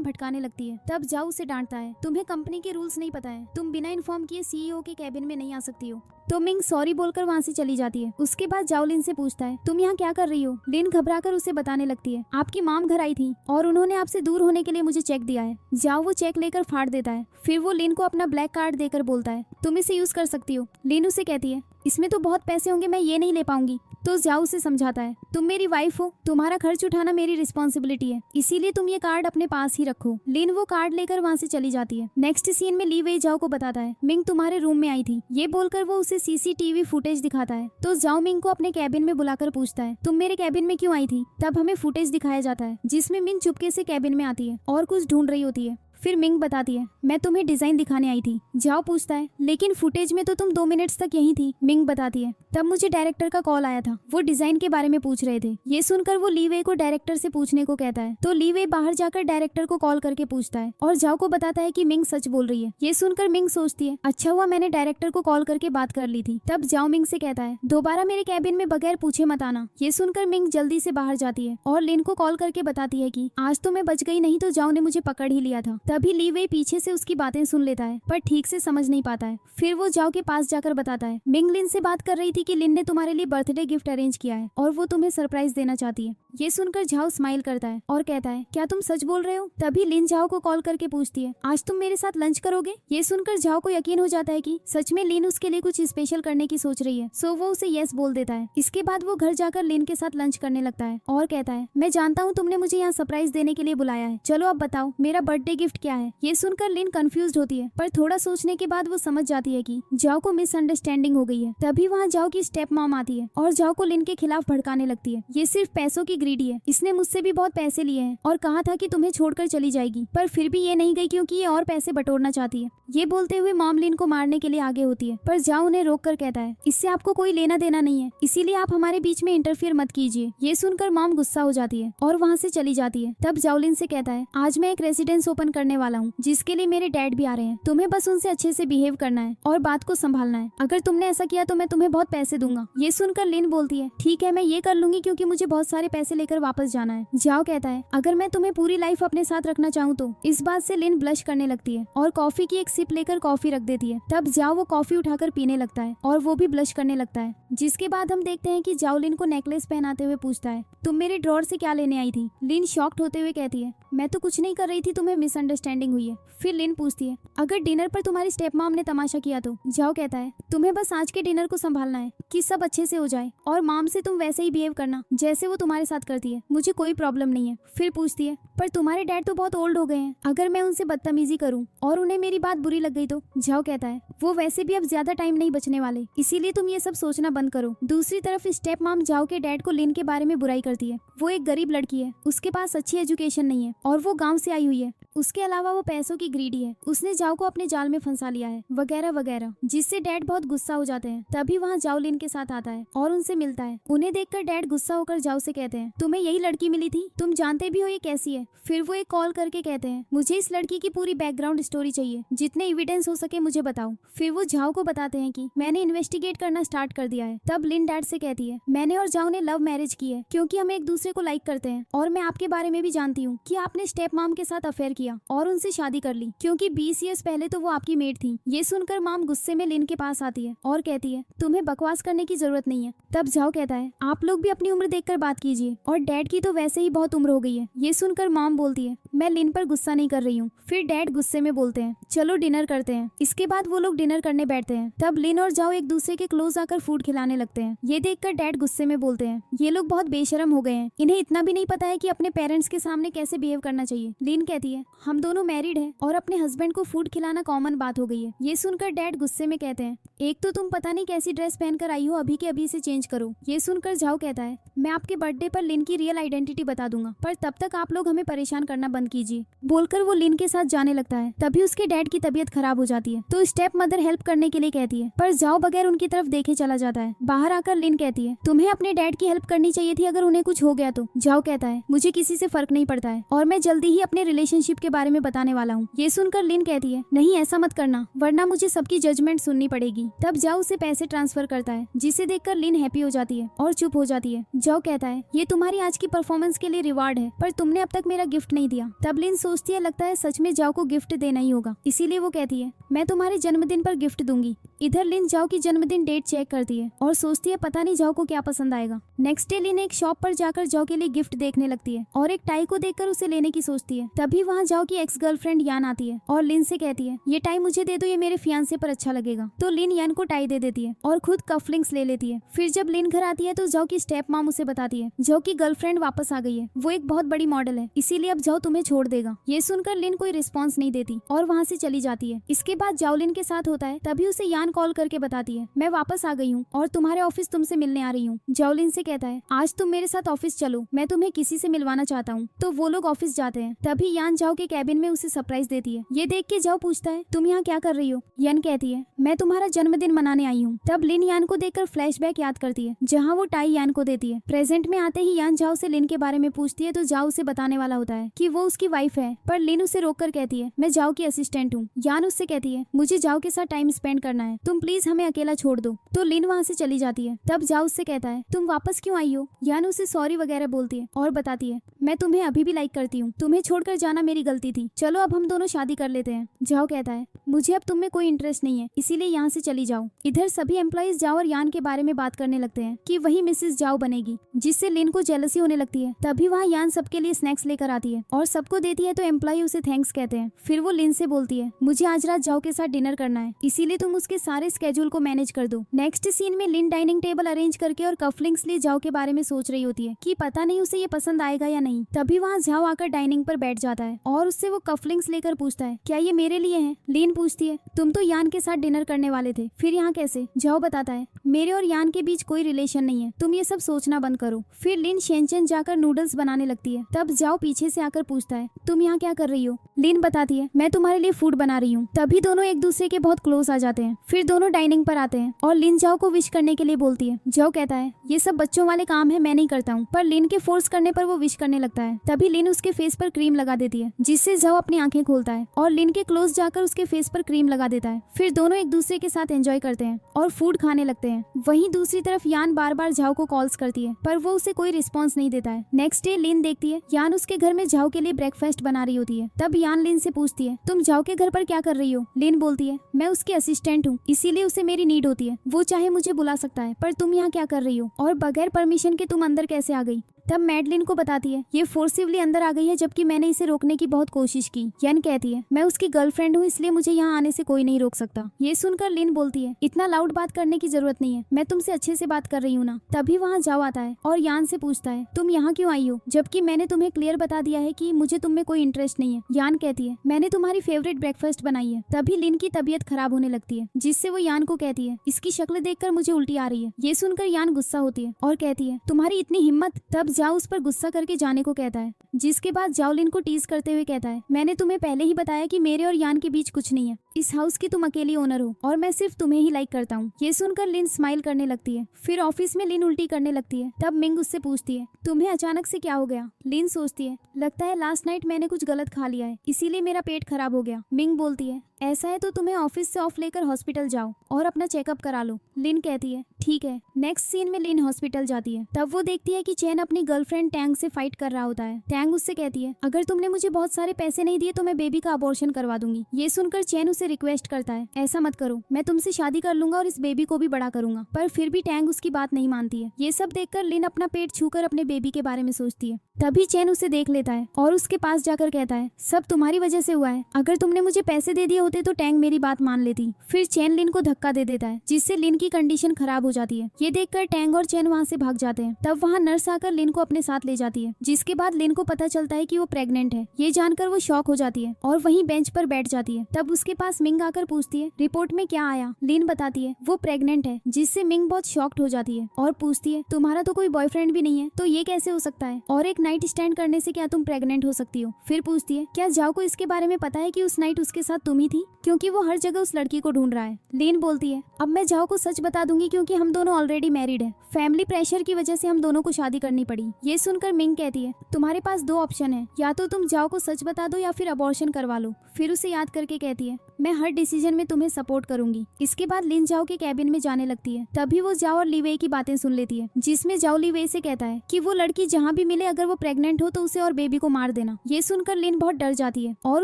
भटकाने लगती है। तब जाओ उसे डांटता है, तुम्हें कंपनी के रूल्स नहीं पता है, तुम बिना इन्फॉर्म किए सीईओ के कैबिन में नहीं आ सकती हो। तो मिंग सॉरी बोलकर वहाँ से चली जाती है। उसके बाद जाओ लिन से पूछता है, तुम यहाँ क्या कर रही हो? लिन घबराकर उसे बताने लगती है, आपकी मॉम घर आई थी और उन्होंने आपसे दूर होने के लिए मुझे चेक दिया है। जाओ वो चेक लेकर फाड़ देता है। फिर वो लिन को अपना ब्लैक कार्ड देकर बोलता है, तुम इसे यूज कर सकती हो। लिन उसे कहती है, इसमें तो बहुत पैसे होंगे, मैं ये नहीं ले पाऊंगी। तो जाओ उसे समझाता है, तुम मेरी वाइफ हो, तुम्हारा खर्च उठाना मेरी रिस्पॉन्सिबिलिटी है, इसीलिए तुम ये कार्ड अपने पास ही रखो। लिन वो कार्ड लेकर वहाँ से चली जाती है। नेक्स्ट सीन में ली वेई जाओ को बताता है, मिंग तुम्हारे रूम में आई थी, ये बोलकर वो उसे सीसीटीवी फुटेज दिखाता है। तो जाओ मिंग को अपने कैबिन में बुलाकर पूछता है, तुम मेरे कैबिन में क्यों आई थी? तब हमें फुटेज दिखाया जाता है जिसमें मिंग चुपके से कैबिन में आती है और कुछ ढूंढ रही होती है। फिर मिंग बताती है, मैं तुम्हें डिजाइन दिखाने आई थी। जाओ पूछता है, लेकिन फुटेज में तो तुम 2 मिनट्स तक यहीं थी। मिंग बताती है, तब मुझे डायरेक्टर का कॉल आया था, वो डिजाइन के बारे में पूछ रहे थे। ये सुनकर वो ली वेई को डायरेक्टर से पूछने को कहता है। तो ली वेई बाहर जाकर डायरेक्टर को कॉल करके पूछता है और जाओ को बताता है कि मिंग सच बोल रही है। ये सुनकर मिंग सोचती है, अच्छा हुआ मैंने डायरेक्टर को कॉल करके बात कर ली थी। तब जाओ मिंग से कहता है, दोबारा मेरे कैबिन में बगैर पूछे मत आना। ये सुनकर मिंग जल्दी से बाहर जाती है और लिन को कॉल करके बताती है कि आज तो मैं बच गई, नहीं तो जाओ ने मुझे पकड़ ही लिया था। तभी ली वेई पीछे से उसकी बातें सुन लेता है पर ठीक से समझ नहीं पाता है। फिर वो जाओ के पास जाकर बताता है, मिंग लिन से बात कर रही थी कि लिन ने तुम्हारे लिए बर्थडे गिफ्ट अरेंज किया है और वो तुम्हें सरप्राइज देना चाहती है। ये सुनकर जाओ स्माइल करता है और कहता है, क्या तुम सच बोल रहे हो? तभी लिन जाओ को कॉल करके पूछती है, आज तुम मेरे साथ लंच करोगे? ये सुनकर जाओ को यकीन हो जाता है कि सच में लिन उसके लिए कुछ स्पेशल करने की सोच रही है। सो वो उसे यस बोल देता है। इसके बाद वो घर जाकर लिन के साथ लंच करने लगता है और कहता है, मैं जानता हूँ तुमने मुझे यहाँ सरप्राइज देने के लिए बुलाया है, चलो अब बताओ मेरा बर्थडे गिफ्ट क्या है? ये सुनकर लिन कंफ्यूज होती है पर थोड़ा सोचने के बाद वो समझ जाती है कि जाओ को मिसअंडरस्टैंडिंग हो गई है। तभी वहाँ जाओ की स्टेप मॉम आती है और जाओ को लिन के खिलाफ भड़काने लगती है। ये सिर्फ पैसों की ग्रीडी है, इसने मुझसे भी बहुत पैसे लिए हैं और कहा था कि तुम्हें छोड़कर चली जाएगी, पर फिर भी ये नहीं गई क्योंकि ये और पैसे बटोरना चाहती है। ये बोलते हुए मॉम लिन को मारने के लिए आगे होती है पर जाओ उन्हें रोक कर कहता है, इससे आपको कोई लेना देना नहीं है, इसीलिए आप हमारे बीच में इंटरफियर मत कीजिए। ये सुनकर मॉम गुस्सा हो जाती है और वहाँ से चली जाती है। तब जाओ लिन से कहता है, आज मैं एक रेसिडेंस ओपन करने वाला हूँ जिसके लिए मेरे डैड भी आ रहे हैं, तुम्हें बस उनसे अच्छे से बिहेव करना है और बात को संभालना है। अगर तुमने ऐसा किया तो मैं तुम्हें बहुत पैसे दूंगा। ये सुनकर लिन बोलती है, ठीक है मैं ये कर लूंगी क्योंकि मुझे बहुत सारे पैसे लेकर वापस जाना है। जाओ कहता है, अगर मैं तुम्हें पूरी लाइफ अपने साथ रखना चाहूँ तो। इस बात से लिन ब्लश करने लगती है और कॉफी की एक सिप लेकर कॉफी रख देती है। तब जाओ वो कॉफी उठाकर पीने लगता है और वो भी ब्लश करने लगता है। जिसके बाद हम देखते हैं कि जाओ लिन को नेकलेस पहनाते हुए पूछता है, तुम मेरे ड्रॉर से क्या लेने आई थी? लिन शॉक्ड होते हुए कहती है, मैं तो कुछ नहीं कर रही थी, तुम्हें मिसअंडरस्टैंडिंग हुई है। फिर लिन पूछती है, अगर डिनर पर तुम्हारी स्टेप मॉम ने तमाशा किया तो? जाओ कहता है, तुम्हें बस आज के डिनर को संभालना है कि सब अच्छे से हो जाए और मॉम से तुम वैसे ही बिहेव करना जैसे वो तुम्हारे साथ करती है, मुझे कोई प्रॉब्लम नहीं है। फिर पूछती है, पर तुम्हारे डैड तो बहुत ओल्ड हो गए हैं, अगर मैं उनसे बदतमीजी करूं और उन्हें मेरी बात बुरी लग गई तो? जाओ कहता है, वो वैसे भी अब ज्यादा टाइम नहीं बचने वाले, इसीलिए तुम ये सब सोचना बंद करो। दूसरी तरफ स्टेप मॉम जाओ के डैड को लिन के बारे में बुराई करती है। वो एक गरीब लड़की है, उसके पास अच्छी एजुकेशन नहीं है और वो गाँव से आई हुई है, उसके अलावा वो पैसों की ग्रीडी है, उसने जाओ को अपने जाल में फंसा लिया है वगैरह वगैरह, जिससे डैड बहुत गुस्सा हो जाते हैं। तभी वहाँ जाओ लिन के साथ आता है और उनसे मिलता है। उन्हें देखकर डैड गुस्सा होकर जाओ से कहते हैं, तुम्हें यही लड़की मिली थी, तुम जानते भी हो ये कैसी है? फिर वो एक कॉल करके कहते हैं, मुझे इस लड़की की पूरी बैकग्राउंड स्टोरी चाहिए, जितने एविडेंस हो सके मुझे बताओ। फिर वो जाओ को बताते हैं कि मैंने इन्वेस्टिगेट करना स्टार्ट कर दिया है। तब लिन डैड से कहती है, मैंने और जाओ ने लव मैरिज की है क्योंकि हम एक दूसरे को लाइक करते हैं और मैं आपके बारे में भी जानती हूँ कि आपने स्टेप मॉम के साथ अफेयर किया और उनसे शादी कर ली क्योंकि 20 ईयर्स पहले तो वो आपकी मेड थी। ये सुनकर मॉम गुस्से में लिन के पास आती है और कहती है, तुम्हें बकवास करने की जरूरत नहीं है। तब जाओ कहता है, आप लोग भी अपनी उम्र देखकर बात कीजिए और डैड की तो वैसे ही बहुत उम्र हो गई है। ये सुनकर मॉम बोलती है, मैं लिन पर गुस्सा नहीं कर रही हूँ। फिर डैड गुस्से में बोलते हैं, चलो डिनर करते हैं। इसके बाद वो लोग डिनर करने बैठते हैं। तब लिन और जाओ एक दूसरे के क्लोज आकर फूड खिलाने लगते हैं। ये देखकर डैड गुस्से में बोलते हैं, ये लोग बहुत बेशरम हो गए हैं, इन्हें इतना भी नहीं पता है कि अपने पेरेंट्स के सामने कैसे बिहेव करना चाहिए। लिन कहती है, हम दोनों मैरिड हैं और अपने हस्बैंड को फूड खिलाना कॉमन बात हो गई है। ये सुनकर डैड गुस्से में कहते हैं, एक तो तुम पता नहीं कैसी ड्रेस पहनकर आई हो, अभी के अभी से चेंज करो। ये सुनकर जाओ कहता है, मैं आपके बर्थडे पर लिन की रियल आइडेंटिटी बता दूंगा, पर तब तक आप लोग हमें परेशान करना बंद कीजिए। बोलकर वो लिन के साथ जाने लगता है। तभी उसके डैड की तबीयत खराब हो जाती है तो स्टेप मदर हेल्प करने के लिए कहती है, पर जाओ बगैर उनकी तरफ देखे चला जाता है। बाहर आकर लिन कहती है, तुम्हें अपने डैड की हेल्प करनी चाहिए थी अगर उन्हें कुछ हो गया तो। जाओ कहता है, मुझे किसी से फर्क नहीं पड़ता है और मैं जल्दी ही अपने रिलेशनशिप के बारे में बताने वाला हूँ। ये सुनकर लिन कहती है, नहीं ऐसा मत करना वरना मुझे सबकी जजमेंट सुननी पड़ेगी। तब जाओ उसे पैसे ट्रांसफर करता है जिसे देखकर लिन हैप्पी हो जाती है और चुप हो जाती है। जाओ कहता है, ये तुम्हारी आज की परफॉर्मेंस के लिए रिवार्ड है, पर तुमने अब तक मेरा गिफ्ट नहीं दिया। तब लिन सोचती है, लगता है सच में जाओ को गिफ्ट देना ही होगा, इसीलिए वो कहती है, मैं तुम्हारे जन्मदिन पर गिफ्ट दूंगी। इधर लिन जाओ की जन्मदिन डेट चेक करती है और सोचती है पता नहीं जाओ को क्या पसंद आएगा। नेक्स्ट डे लिन एक शॉप पर जाकर जाओ के लिए गिफ्ट देखने लगती है और एक टाई को देखकर उसे लेने की सोचती है। तभी वहाँ जाओ की एक्स गर्लफ्रेंड यान आती है और लिन से कहती है, ये टाई मुझे दे दो, ये मेरे फियांसे पर अच्छा लगेगा। तो लिन यान को टाई दे देती है और खुद कफलिंग्स ले लेती है। फिर जब लिन घर आती है तो जाओ की स्टेप मॉम उसे बताती है, जाओ की गर्लफ्रेंड वापस आ गई है, वो एक बहुत बड़ी मॉडल है, इसीलिए अब जाओ तुम्हें छोड़ देगा। ये सुनकर लिन कोई रिस्पॉन्स नहीं देती और वहाँ से चली जाती है। इसके बाद जाओ लिन के साथ होता है, तभी उसे यान कॉल करके बताती है, मैं वापस आ गई हूँ और तुम्हारे ऑफिस तुमसे मिलने आ रही हूँ। जाओ लिन से कहता है, आज तुम मेरे साथ ऑफिस चलो, मैं तुम्हें किसी से मिलवाना चाहता हूँ। तो वो लोग ऑफिस जाते हैं। तभी यान जाओ के कैबिन में उसे सरप्राइज देती है। ये देख के जाओ पूछता है, तुम यहाँ क्या कर रही हो? यान कहती है, मैं तुम्हारा जन्मदिन मनाने आई हूँ। तब लिन यान को देखकर फ्लैशबैक याद करती है जहाँ वो टाई यान को देती है। प्रेजेंट में आते ही यान जाओ से लिन के बारे में पूछती है तो जाओ उसे बताने वाला होता है कि वो उसकी वाइफ है, पर लिन उसे रोककर कहती है, मैं जाओ की असिस्टेंट हूँ। यान उससे कहती है, मुझे जाओ के साथ टाइम स्पेंड करना है, तुम प्लीज हमें अकेला छोड़ दो। तो लिन वहाँ से चली जाती है। तब जाओ उससे कहता है, तुम वापस क्यों आई हो? यान उसे सॉरी वगैरह बोलती है और बताती है, मैं तुम्हें अभी भी लाइक करती हूँ, तुम्हें छोड़कर जाना मेरी गलती थी, चलो अब हम दोनों शादी कर लेते हैं। जाओ कहता है, मुझे अब तुम में कोई इंटरेस्ट नहीं है, इसीलिए यहाँ से चली जाओ। इधर सभी एम्प्लॉइज जाओ और यान के बारे में बात करने लगते हैं कि वही मिसेस जाओ बनेगी, जिससे लिन को जेलसी होने लगती है। तभी वहाँ यान सबके लिए स्नैक्स लेकर आती है और सबको देती है तो एम्प्लॉय उसे थैंक्स कहते हैं। फिर वो लिन से बोलती है, मुझे आज रात जाओ के साथ डिनर करना है, इसीलिए तुम उसके सारे स्केड्यूल को मैनेज कर दो। नेक्स्ट सीन में लिन डाइनिंग टेबल अरेंज करके और कफलिंग्स लिए जाओ के बारे में सोच रही होती है कि पता नहीं उसे ये पसंद आएगा या नहीं। तभी वहाँ जाओ आकर डाइनिंग पर बैठ जाता है और उससे वो कफलिंग्स लेकर पूछता है, क्या ये मेरे लिए है? लिन पूछती है, तुम तो यान के साथ डिनर करने वाले थे, फिर यहाँ कैसे? जाओ बताता है, मेरे और यान के बीच कोई रिलेशन नहीं है, तुम ये सब सोचना बंद करो। फिर लिन शेनचन जाकर नूडल्स बनाने लगती है। तब जाओ पीछे से आकर पूछता है, तुम यहाँ क्या कर रही हो? लिन बताती है, मैं तुम्हारे लिए फूड बना रही हूँ। तभी दोनों एक दूसरे के बहुत क्लोज आ जाते हैं। फिर दोनों डाइनिंग पर आते हैं और लिन जाओ को विश करने के लिए बोलती है। जाओ कहता है, ये सब बच्चों वाले काम है, मैं नहीं करता हूँ, पर लिन के फोर्स करने पर वो विश करने लगता है। तभी लिन उसके फेस पर क्रीम लगा देती है, जिससे जाओ अपनी आंखें खोलता है और लिन के क्लोज जाकर उसके फेस पर क्रीम लगा देता है। फिर दोनों एक दूसरे के साथ एंजॉय करते हैं और फूड खाने लगते हैं। वहीं दूसरी तरफ यान बार बार जाओ को कॉल्स करती है, पर वो उसे कोई रिस्पॉन्स नहीं देता है। नेक्स्ट डे लिन देखती है यान उसके घर में जाओ के लिए ब्रेकफास्ट बना रही होती है। तब यान लिन से पूछती है, तुम जाओ के घर पर क्या कर रही हो? लिन बोलती है, मैं उसकी असिस्टेंट हूँ, इसीलिए उसे मेरी नीड होती है, वो चाहे मुझे बुला सकता है, पर तुम यहाँ क्या कर रही हो और बगैर परमिशन के तुम अंदर कैसे आ गई? तब मैडलिन को बताती है, ये फोर्सिवली अंदर आ गई है, जबकि मैंने इसे रोकने की बहुत कोशिश की। यान कहती है, मैं उसकी गर्लफ्रेंड हूँ, इसलिए मुझे यहाँ आने से कोई नहीं रोक सकता। ये सुनकर लिन बोलती है, इतना लाउड बात करने की जरूरत नहीं है, मैं तुमसे अच्छे से बात कर रही हूँ ना। तभी वहाँ जाओ आता है और यान से पूछता है, तुम यहाँ क्यों आई हो, जबकि मैंने तुम्हें क्लियर बता दिया है कि मुझे तुम में कोई इंटरेस्ट नहीं है। यान कहती है, मैंने तुम्हारी फेवरेट ब्रेकफास्ट बनाई है। तभी लिन की तबीयत खराब होने लगती है, जिससे वो यान को कहती है, इसकी शक्ल देखकर मुझे उल्टी आ रही है। ये सुनकर यान गुस्सा होती है और कहती है, तुम्हारी इतनी हिम्मत। तब जाओ उस पर गुस्सा करके जाने को कहता है, जिसके बाद जाओ लिन को टीज करते हुए कहता है, मैंने तुम्हें पहले ही बताया कि मेरे और यान के बीच कुछ नहीं है, इस हाउस की तुम अकेली ओनर हो और मैं सिर्फ तुम्हें ही लाइक करता हूँ। ये सुनकर लिन स्माइल करने लगती है। फिर ऑफिस में लिन उल्टी करने लगती है। तब मिंग उससे पूछती है, तुम्हें अचानक से क्या हो गया? लिन सोचती है, लगता है लास्ट नाइट मैंने कुछ गलत खा लिया है, इसीलिए मेरा पेट खराब हो गया। मिंग बोलती है, ऐसा है तो तुम्हें ऑफिस से ऑफ लेकर हॉस्पिटल जाओ और अपना चेकअप करा लो। लिन कहती है, ठीक है। नेक्स्ट सीन में लिन हॉस्पिटल जाती है। तब वो देखती है कि चैन अपनी गर्लफ्रेंड टैंग से फाइट कर रहा होता है। टैंग उससे कहती है, अगर तुमने मुझे बहुत सारे पैसे नहीं दिए तो मैं बेबी का अबॉर्शन करवा दूंगी। ये सुनकर चैन उसे रिक्वेस्ट करता है, ऐसा मत करो, मैं तुमसे शादी कर लूंगा और इस बेबी को भी बड़ा करूंगा। पर फिर भी टैंग उसकी बात नहीं मानती है। ये सब देखकर लिन अपना पेट छूकर अपने बेबी के बारे में सोचती है। तभी चैन उसे देख लेता है और उसके पास जाकर कहता है, सब तुम्हारी वजह से हुआ है, अगर तुमने मुझे पैसे दे दिए होते तो टैंग मेरी बात मान लेती। फिर चैन लिन को धक्का दे देता है, जिससे लिन की कंडीशन खराब हो जाती है। ये देखकर टैंग और चैन वहाँ से भाग जाते हैं। तब वहाँ नर्स आकर लिन को अपने साथ ले जाती है, जिसके बाद लिन को पता चलता है कि वो प्रेग्नेंट है। ये जानकर वो शॉक हो जाती है और वहीं बेंच पर बैठ जाती है। तब उसके पास मिंग आकर पूछती है रिपोर्ट में क्या आया। लिन बताती है वो प्रेग्नेंट है, जिससे मिंग बहुत शॉक्ड हो जाती है और पूछती है तुम्हारा तो कोई बॉयफ्रेंड भी नहीं है, तो ये कैसे हो सकता है, और एक नाइट स्टैंड करने से क्या तुम प्रेग्नेंट हो सकती हो। फिर पूछती है क्या जाओ को इसके बारे में पता है कि उस नाइट उसके साथ तुम ही थी, क्योंकि वो हर जगह उस लड़की को ढूंढ रहा है। लिन बोलती है अब मैं जाओ को सच बता दूंगी, क्योंकि हम दोनों ऑलरेडी मैरिड है। फैमिली प्रेशर की वजह से हम दोनों को शादी करनी पड़ी। ये सुनकर मिंग कहती है तुम्हारे पास दो ऑप्शन है, या तो तुम जाओ को सच बता दो या फिर अबॉर्शन करवा लो। फिर उसे याद करके कहती है मैं हर डिसीजन में तुम्हें सपोर्ट करूंगी। इसके बाद लिन जाओ के कैबिन में जाने लगती है। तभी वो जाओ और लीवे की बातें सुन लेती है, जिसमें जाओ लीवे से कहता है कि वो लड़की जहाँ भी मिले अगर वो प्रेग्नेंट हो तो उसे और बेबी को मार देना। ये सुनकर लिन बहुत डर जाती है और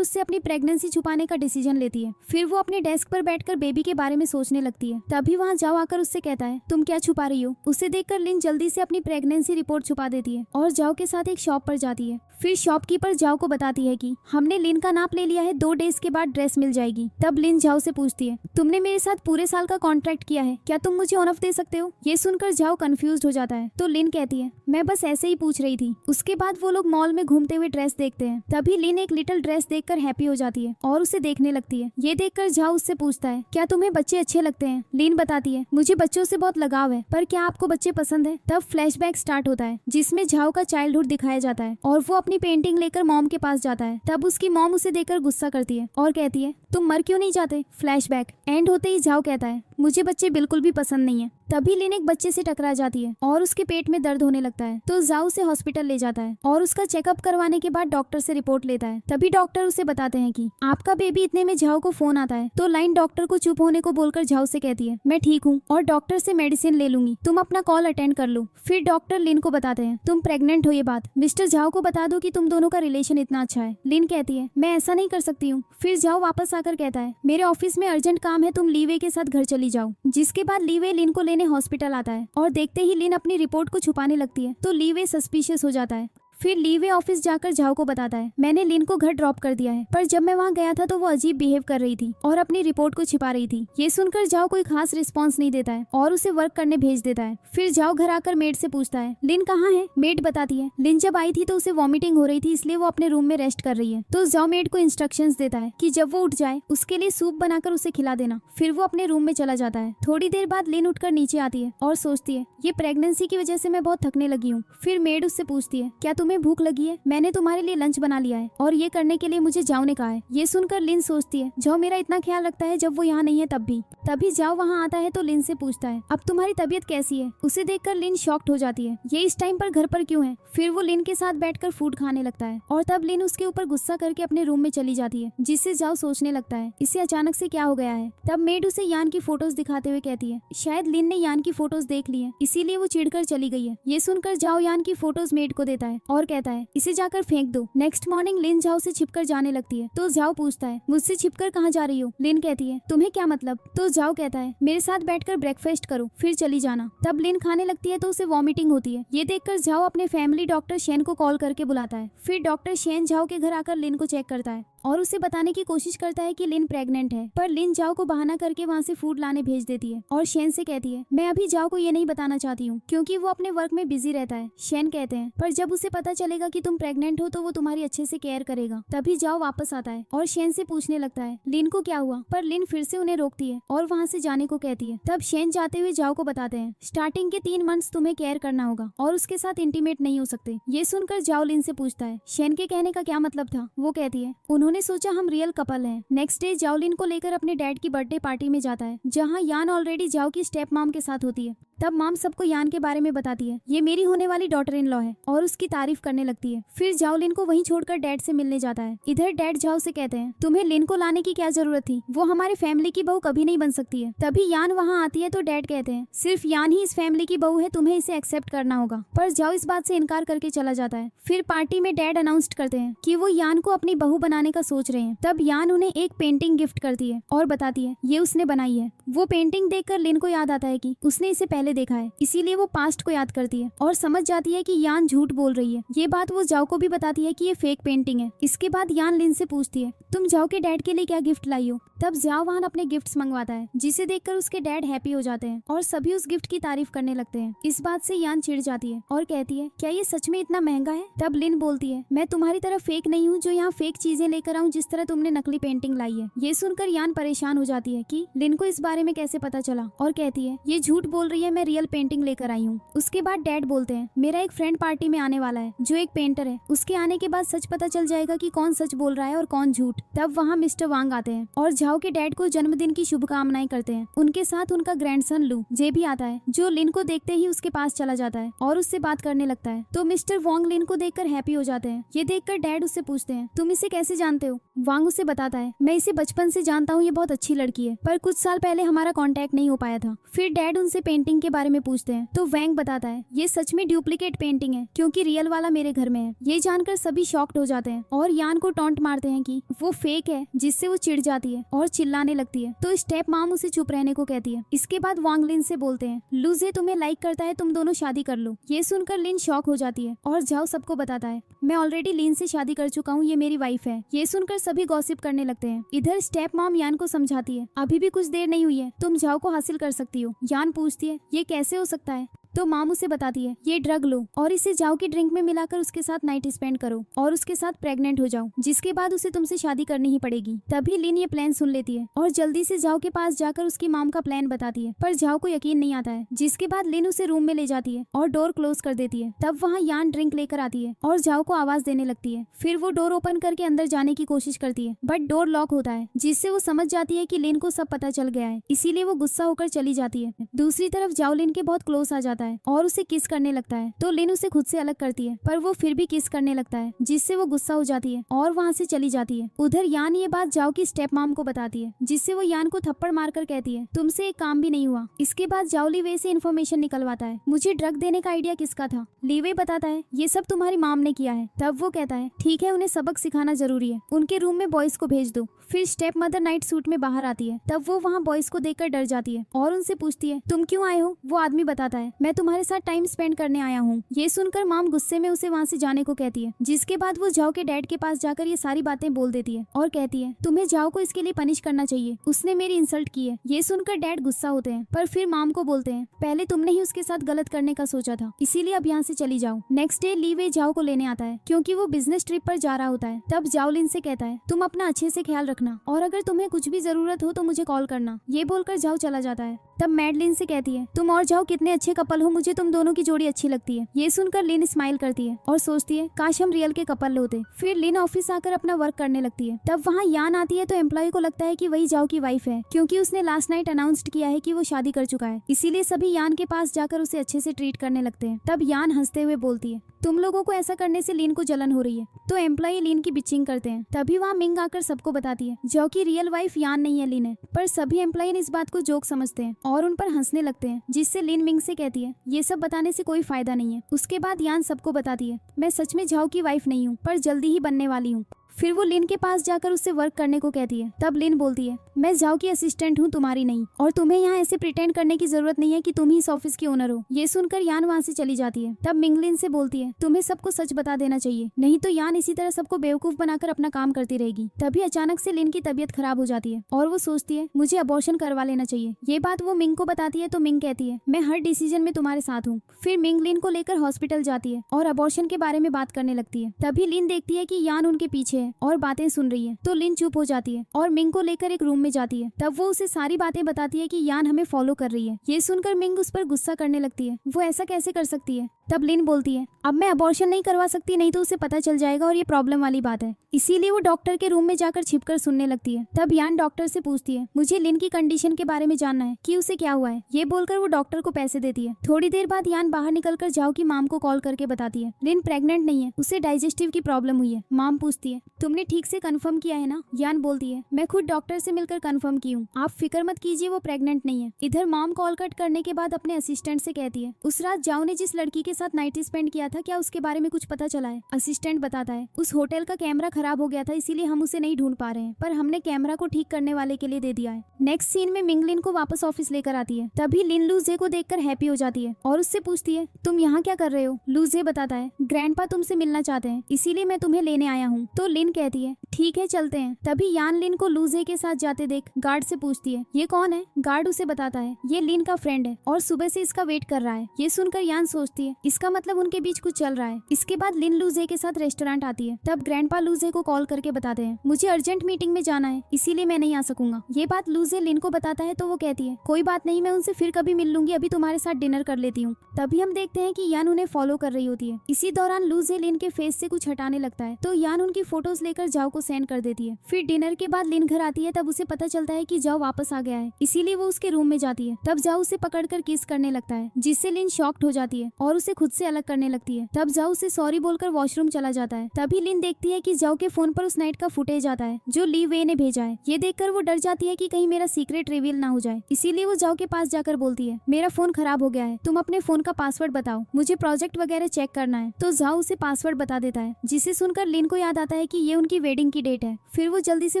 उससे अपनी प्रेगनेंसी छुपाने का डिसीजन लेती है। फिर वो अपने डेस्क पर बैठकर बेबी के बारे में सोचने लगती है। तभी वहाँ जाओ आकर उससे कहता है तुम क्या छुपा रही हो। उसे देखकर लिन जल्दी से अपनी प्रेगनेंसी रिपोर्ट छुपा देती है और जाओ के साथ एक शॉप पर जाती है। फिर शॉपकीपर जाओ को बताती है कि हमने लिन का नाप ले लिया है, 2 डेज के बाद ड्रेस मिल जाएगी। तब लिन जाओ से पूछती है तुमने मेरे साथ पूरे साल का कॉन्ट्रैक्ट किया है, क्या तुम मुझे ऑन ऑफ दे सकते हो। ये सुनकर जाओ कंफ्यूज हो जाता है, तो लिन कहती है मैं बस ऐसे ही पूछ रही थी। उसके बाद वो लोग मॉल में घूमते हुए ड्रेस देखते हैं। तभी लिन एक लिटिल ड्रेस देखकर हैप्पी हो जाती है और उसे देखने लगती है। ये देखकर जाओ उससे पूछता है क्या तुम्हें बच्चे अच्छे लगते हैं। लिन बताती है मुझे बच्चों से बहुत लगाव है, पर क्या आपको बच्चे पसंद है। तब फ्लैशबैक स्टार्ट होता है, जिसमें जाओ का चाइल्डहुड दिखाया जाता है और वो अपनी पेंटिंग लेकर मॉम के पास जाता है। तब उसकी मॉम उसे देखकर गुस्सा करती है और कहती है तुम मर क्यों नहीं जाते। फ्लैशबैक एंड होते ही जाओ कहता है मुझे बच्चे बिल्कुल भी पसंद नहीं है। तभी लिन एक बच्चे से टकरा जाती है और उसके पेट में दर्द होने लगता है, तो जाओ उसे हॉस्पिटल ले जाता है और उसका चेकअप करवाने के बाद डॉक्टर से रिपोर्ट लेता है। तभी डॉक्टर उसे बताते हैं कि आपका बेबी। इतने में जाओ को फोन आता है, तो लाइन डॉक्टर को चुप होने को बोलकर जाओ से कहती है मैं ठीक हूँ और डॉक्टर से मेडिसिन ले लूंगी, तुम अपना कॉल अटेंड कर लो। फिर डॉक्टर लिन को बताते हैं तुम प्रेग्नेंट हो, ये बात मिस्टर जाओ को बता दो कि तुम दोनों का रिलेशन इतना अच्छा है। लिन कहती है मैं ऐसा नहीं कर सकती हूँ। फिर जाओ वापस आकर कहता है मेरे ऑफिस में अर्जेंट काम है, तुम लीवे के साथ घर चली जाओ। जिसके बाद लीवे लिन को लेने हॉस्पिटल आता है और देखते ही लिन अपनी रिपोर्ट को छुपाने लगती है, तो लीवे सस्पिशियस हो जाता है। फिर लीवे ऑफिस जाकर जाओ को बताता है मैंने लिन को घर ड्रॉप कर दिया है, पर जब मैं वहाँ गया था तो वो अजीब बिहेव कर रही थी और अपनी रिपोर्ट को छिपा रही थी। ये सुनकर जाओ कोई खास रिस्पांस नहीं देता है और उसे वर्क करने भेज देता है। फिर जाओ घर आकर मेड से पूछता है लिन कहाँ है। मेड बताती है लिन जब आई थी तो उसे वॉमिटिंग हो रही थी, इसलिए वो अपने रूम में रेस्ट कर रही है। तो जाओ मेड को इंस्ट्रक्शंस देता है कि जब वो उठ जाए उसके लिए सूप बनाकर उसे खिला देना। फिर वो अपने रूम में चला जाता है। थोड़ी देर बाद लिन उठकर नीचे आती है और सोचती है ये प्रेगनेंसी की वजह से मैं बहुत थकने लगी हूँ। फिर मेड उससे पूछती है क्या तुम्हें भूख लगी है, मैंने तुम्हारे लिए लंच बना लिया है और ये करने के लिए मुझे जाओ ने कहा है। ये सुनकर लिन सोचती है जाओ मेरा इतना ख्याल रखता है जब वो यहाँ नहीं है तब भी। तभी जाओ वहाँ आता है तो लिन से पूछता है अब तुम्हारी तबीयत कैसी है। उसे देखकर लिन शॉक्ड हो जाती है, ये इस टाइम पर घर पर क्यों है। फिर वो लिन के साथ बैठकर फूड खाने लगता है और तब लिन उसके ऊपर गुस्सा करके अपने रूम में चली जाती है, जिससे जाओ सोचने लगता है इसे अचानक से क्या हो गया है। तब मेड उसे यान की फोटोज दिखाते हुए कहती है शायद लिन ने यान की फोटोज देख ली है, इसीलिए वो चिढ़कर चली गई है। ये सुनकर जाओ यान की फोटोज मेड को देता है और कहता है इसे जाकर फेंक दो। नेक्स्ट मॉर्निंग लिन जाओ से छिपकर जाने लगती है, तो जाओ पूछता है मुझसे छिपकर कहाँ जा रही हो। लिन कहती है तुम्हें क्या मतलब। तो जाओ कहता है मेरे साथ बैठकर ब्रेकफास्ट करो फिर चली जाना। तब लिन खाने लगती है तो उसे वॉमिटिंग होती है। ये देखकर जाओ अपने फैमिली डॉक्टर शेन को कॉल करके बुलाता है। फिर डॉक्टर शेन जाओ के घर आकर लिन को चेक करता है और उसे बताने की कोशिश करता है कि लिन प्रेग्नेंट है, पर लिन जाओ को बहाना करके वहाँ से फूड लाने भेज देती है और शेन से कहती है मैं अभी जाओ को ये नहीं बताना चाहती हूँ, क्योंकि वो अपने वर्क में बिजी रहता है। शेन कहते हैं पर जब उसे पता चलेगा कि तुम प्रेग्नेंट हो तो वो तुम्हारी अच्छे से केयर करेगा। तभी जाओ वापस आता है और शेन से पूछने लगता है लिन को क्या हुआ, पर लिन फिर से उन्हें रोकती है और वहाँ से जाने को कहती है। तब शेन जाते हुए जाओ को बताते हैं स्टार्टिंग के 3 मंथ्स तुम्हें केयर करना होगा और उसके साथ इंटीमेट नहीं हो सकते। ये सुनकर जाओ लिन से पूछता है शेन के कहने का क्या मतलब था। वो कहती है उन्होंने सोचा हम रियल कपल हैं। नेक्स्ट डे जाओ लिन को लेकर अपने डैड की बर्थडे पार्टी में जाता है, जहाँ यान ऑलरेडी जाओ की स्टेप मॉम के साथ होती है। तब मॉम सबको यान के बारे में बताती है, ये मेरी होने वाली डॉटर इन लॉ है, और उसकी तारीफ करने लगती है। फिर जाओ लिन को वहीं छोड़कर डैड से मिलने जाता है। इधर डैड जाओ से कहते हैं तुम्हें लिन को लाने की क्या जरूरत थी, वो हमारे फैमिली की बहू कभी नहीं बन सकती है। तभी यान वहाँ आती है तो डैड कहते हैं सिर्फ यान ही इस फैमिली की बहू है, तुम्हें इसे एक्सेप्ट करना होगा। पर जाओ इस बात से इनकार करके चला जाता है। फिर पार्टी में डैड अनाउंस करते हैं कि वो यान को अपनी बहू बनाने का सोच रहे हैं। तब यान उन्हें एक पेंटिंग गिफ्ट करती है और बताती है ये उसने बनाई है। वो पेंटिंग देखकर लिन को याद आता है कि उसने इसे पहले देखा है, इसीलिए वो पास्ट को याद करती है और समझ जाती है कि यान झूठ बोल रही है। ये बात वो जाओ को भी बताती है कि ये फेक पेंटिंग है। इसके बाद यान लिन से पूछती है, तुम जाओ के डैड के लिए क्या गिफ्ट लाई हो? तब जाओ वहां अपने गिफ्ट्स मंगवाता है, जिसे देखकर उसके डैड हैप्पी हो जाते हैं और सभी उस गिफ्ट की तारीफ करने लगते हैं। इस बात से यान चिढ़ जाती है और कहती है, क्या ये सच में इतना महंगा है? तब लिन बोलती है, मैं तुम्हारी तरह फेक नहीं हूँ जो यहाँ फेक चीजें लेकर आऊँ जिस तरह तुमने नकली पेंटिंग लाई है। ये सुनकर यान परेशान हो जाती है कि लिन को इस बारे में कैसे पता चला और कहती है, ये झूठ बोल रही है, मैं रियल पेंटिंग लेकर आई हूँ। उसके बाद डैड बोलते हैं, मेरा एक फ्रेंड पार्टी में आने वाला है जो एक पेंटर है, उसके आने के बाद सच पता चल जाएगा कि कौन सच बोल रहा है और कौन झूठ। तब वहाँ मिस्टर वांग आते हैं और झाओ के डैड को जन्मदिन की शुभकामनाएं करते हैं। उनके साथ उनका ग्रैंडसन लू जे भी आता है, जो लिन को देखते ही उसके पास चला जाता है और उससे बात करने लगता है। तो मिस्टर वांग लिन को देखकर हैप्पी हो जाते हैं। ये देखकर डैड उससे पूछते हैं, तुम इसे कैसे जानते हो? वांग उसे बताता है, मैं इसे बचपन से जानता हूँ, ये बहुत अच्छी लड़की है, पर कुछ साल पहले हमारा कांटेक्ट नहीं हो पाया था। फिर डैड उनसे पेंटिंग के बारे में पूछते हैं तो वैंग बताता है, ये सच में डुप्लीकेट पेंटिंग है क्योंकि रियल वाला मेरे घर में है। ये जानकर सभी शॉक्ड हो जाते हैं और यान को टॉन्ट मारते हैं कि वो फेक है, जिससे वो चिढ़ जाती है और चिल्लाने लगती है। तो स्टेप मॉम उसे चुप रहने को कहती है। इसके बाद वांग लिन से बोलते हैं, लूजे तुम्हें लाइक करता है, तुम दोनों शादी कर लो। ये सुनकर लिन शॉक हो जाती है और जाओ सबको बताता है, मैं ऑलरेडी लिन से शादी कर चुका हूँ, ये मेरी वाइफ है। ये सुनकर सभी गॉसिप करने लगते हैं। इधर स्टेप मॉम यान को समझाती है, अभी भी कुछ देर नहीं हुई है, तुम जाओ को हासिल कर सकती हो। यान पूछती है, ये कैसे हो सकता है? तो माम उसे बताती है, ये ड्रग लो और इसे जाओ की ड्रिंक में मिलाकर उसके साथ नाइट स्पेंड करो और उसके साथ प्रेग्नेंट हो जाओ, जिसके बाद उसे तुमसे शादी करनी ही पड़ेगी। तभी लिन ये प्लान सुन लेती है और जल्दी से जाओ के पास जाकर उसकी माम का प्लान बताती है, पर जाओ को यकीन नहीं आता है। जिसके बाद लिन उसे रूम में ले जाती है और डोर क्लोज कर देती है। तब वहाँ यान ड्रिंक लेकर आती है और जाओ को आवाज देने लगती है। फिर वो डोर ओपन करके अंदर जाने की कोशिश करती है, बट डोर लॉक होता है, जिससे वो समझ जाती है कि लिन को सब पता चल गया है, इसीलिए वो गुस्सा होकर चली जाती है। दूसरी तरफ जाओ लिन के बहुत क्लोज आ जाता है और उसे किस करने लगता है। तो लिन उसे खुद से अलग करती है, पर वो फिर भी किस करने लगता है, जिससे वो गुस्सा हो जाती है और वहाँ से चली जाती है। उधर यान ये बात जाओ की स्टेप मॉम को बताती है, जिससे वो यान को थप्पड़ मारकर कहती है, तुमसे एक काम भी नहीं हुआ। इसके बाद जाओ लीवे से इन्फॉर्मेशन निकलवाता है, मुझे ड्रग देने का आइडिया किसका था? लीवे बताता है, ये सब तुम्हारी मॉम ने किया है। तब वो कहता है, ठीक है, उन्हें सबक सिखाना जरूरी है, उनके रूम में बॉयज को भेज दो। फिर स्टेप मदर नाइट सूट में बाहर आती है। तब वो वहाँ बॉयज को देखकर डर जाती है और उनसे पूछती है, तुम क्यों आए हो? वो आदमी बताता है, मैं तुम्हारे साथ टाइम स्पेंड करने आया हूँ। ये सुनकर मॉम गुस्से में उसे वहाँ से जाने को कहती है, जिसके बाद वो जाओ के डैड के पास जाकर ये सारी बातें बोल देती है और कहती है, तुम्हें जाओ को इसके लिए पनिश करना चाहिए, उसने मेरी इंसल्ट की है। ये सुनकर डैड गुस्सा होते हैं, पर फिर मॉम को बोलते हैं, पहले तुमने ही उसके साथ गलत करने का सोचा था, इसीलिए अब यहाँ से चली जाओ। नेक्स्ट डे लीवे जाओ को लेने आता है क्योंकि वो बिजनेस ट्रिप पर जा रहा होता है। तब जाओ लिन से कहता है, तुम अपना अच्छे से ख्याल रखना और अगर तुम्हें कुछ भी जरूरत हो तो मुझे कॉल करना। ये बोलकर जाओ चला जाता है। तब मैडलिन से कहती है, तुम और जाओ कितने अच्छे कपल हो, मुझे तुम दोनों की जोड़ी अच्छी लगती है। ये सुनकर लिन स्माइल करती है और सोचती है, काश हम रियल के कपल होते। फिर लिन ऑफिस आकर अपना वर्क करने लगती है। तब वहाँ यान आती है तो एम्प्लॉय को लगता है कि वही जाओ की वाइफ है, क्योंकि उसने लास्ट नाइट अनाउंस्ड किया है कि वो शादी कर चुका है। इसीलिए सभी यान के पास जाकर उसे अच्छे से ट्रीट करने लगते हैं। तब यान हंसते हुए बोलती है, तुम लोगों को ऐसा करने से लिन को जलन हो रही है। तो एम्प्लॉय लिन की बिचिंग करते हैं। तभी वहाँ मिंग आकर सबको बताती है, जो कि रियल वाइफ यान नहीं है, लिन है। पर सभी एम्प्लॉय इस बात को जोक समझते हैं और उन पर हंसने लगते हैं, जिससे लिन मिंग से कहती है, ये सब बताने से कोई फायदा नहीं है। उसके बाद यान सबको बताती है, मैं सच में झाओ की वाइफ नहीं हूँ, पर जल्दी ही बनने वाली हूँ। फिर वो लिन के पास जाकर उससे वर्क करने को कहती है। तब लिन बोलती है, मैं जाओ की असिस्टेंट हूँ, तुम्हारी नहीं, और तुम्हें यहाँ ऐसे प्रिटेंड करने की जरूरत नहीं है कि तुम ही इस ऑफिस की ओनर हो। ये सुनकर यान वहाँ से चली जाती है। तब मिंग लिन से बोलती है, तुम्हें सबको सच बता देना चाहिए, नहीं तो यान इसी तरह सबको बेवकूफ बनाकर अपना काम करती रहेगी। तभी अचानक से लिन की तबीयत खराब हो जाती है और वो सोचती है, मुझे अबॉर्शन करवा लेना चाहिए। ये बात वो मिंग को बताती है तो मिंग कहती है, मैं हर डिसीजन में तुम्हारे साथ हूँ। फिर मिंग लिन को लेकर हॉस्पिटल जाती है और अबॉर्शन के बारे में बात करने लगती है। तभी लिन देखती है कि यान उनके पीछे है और बातें सुन रही है, तो लिन चुप हो जाती है और मिंग को लेकर एक रूम में जाती है। तब वो उसे सारी बातें बताती है कि यान हमें फॉलो कर रही है। ये सुनकर मिंग उस पर गुस्सा करने लगती है, वो ऐसा कैसे कर सकती है। तब लिन बोलती है, अब मैं अबॉर्शन नहीं करवा सकती, नहीं तो उसे पता चल जाएगा और ये प्रॉब्लम वाली बात है। इसीलिए वो डॉक्टर के रूम में जाकर छिपकर सुनने लगती है। तब यान डॉक्टर से पूछती है, मुझे लिन की कंडीशन के बारे में जानना है कि उसे क्या हुआ है। ये बोलकर वो डॉक्टर को पैसे देती है। थोड़ी देर बाद यान बाहर निकलकर जाओ की माम को कॉल करके बताती है, लिन प्रेग्नेंट नहीं है, उसे डाइजेस्टिव की प्रॉब्लम हुई है। माम पूछती है, तुमने ठीक से कंफर्म किया है ना? यान बोलती है, मैं खुद डॉक्टर से मिलकर कंफर्म की हूँ, आप फिक्र मत कीजिए, वो प्रेग्नेंट नहीं है। इधर मॉम कॉल कट करने के बाद अपने असिस्टेंट से कहती है, उस रात जाओ ने जिस लड़की के साथ नाइट स्पेंड किया था, क्या उसके बारे में कुछ पता चला है? असिस्टेंट बताता है, उस होटल का कैमरा खराब हो गया था, इसीलिए हम उसे नहीं ढूंढ पा रहे हैं, पर हमने कैमरा को ठीक करने वाले के लिए दे दिया है। नेक्स्ट सीन में मिंग लिन को वापस ऑफिस लेकर आती है। तभी लिन लूजे को देखकर हैप्पी हो जाती है और उससे पूछती है, तुम यहाँ क्या कर रहे हो? लूजे बताता है, ग्रैंडपा तुमसे मिलना चाहते हैं, इसीलिए मैं तुम्हें लेने आया हूँ। तो लिन कहती है, ठीक है चलते हैं। तभी यान लिन को लूजे के साथ जाते देख गार्ड से पूछती है, ये कौन है? गार्ड उसे बताता है, ये लिन का फ्रेंड है और सुबह से इसका वेट कर रहा है। ये सुनकर यान सोचती है, इसका मतलब उनके बीच कुछ चल रहा है। इसके बाद लिन लूजे के साथ रेस्टोरेंट आती है। तब ग्रैंडपा लूजे को कॉल करके बताते हैं, मुझे अर्जेंट मीटिंग में जाना है, इसीलिए मैं नहीं आ सकूंगा। ये बात लूजे लिन को बताता है तो वो कहती है, कोई बात नहीं, मैं उनसे फिर कभी मिल लूंगी, अभी तुम्हारे साथ डिनर कर लेती हूँ। तभी हम देखते हैं कि यान उन्हें फॉलो कर रही होती है। इसी दौरान लूजे लिन के फेस से कुछ हटाने लगता है तो यान उनकी फोटोज लेकर जाओ को सेंड कर देती है। फिर डिनर के बाद लिन घर आती है, तब उसे पता चलता है कि जाओ वापस आ गया है, इसीलिए वो उसके रूम में जाती है। तब जाओ उसे पकड़कर किस करने लगता है, जिससे लिन शॉक्ड हो जाती है और उसे खुद से अलग करने लगती है। तब जाओ उसे सॉरी बोलकर वॉशरूम चला जाता है। तभी लिन देखती है कि जाओ के फोन पर उस नाइट का फुटेज आता है जो ली वे ने भेजा है। ये देखकर वो डर जाती है कि कहीं मेरा सीक्रेट रिवील ना हो जाए, इसीलिए वो जाओ के पास जाकर बोलती है, मेरा फोन खराब हो गया है, तुम अपने फोन का पासवर्ड बताओ, मुझे प्रोजेक्ट वगैरह चेक करना है। तो जाओ उसे पासवर्ड बता देता है, जिसे सुनकर लिन को याद आता है कि ये उनकी वेडिंग की डेट है। फिर वो जल्दी से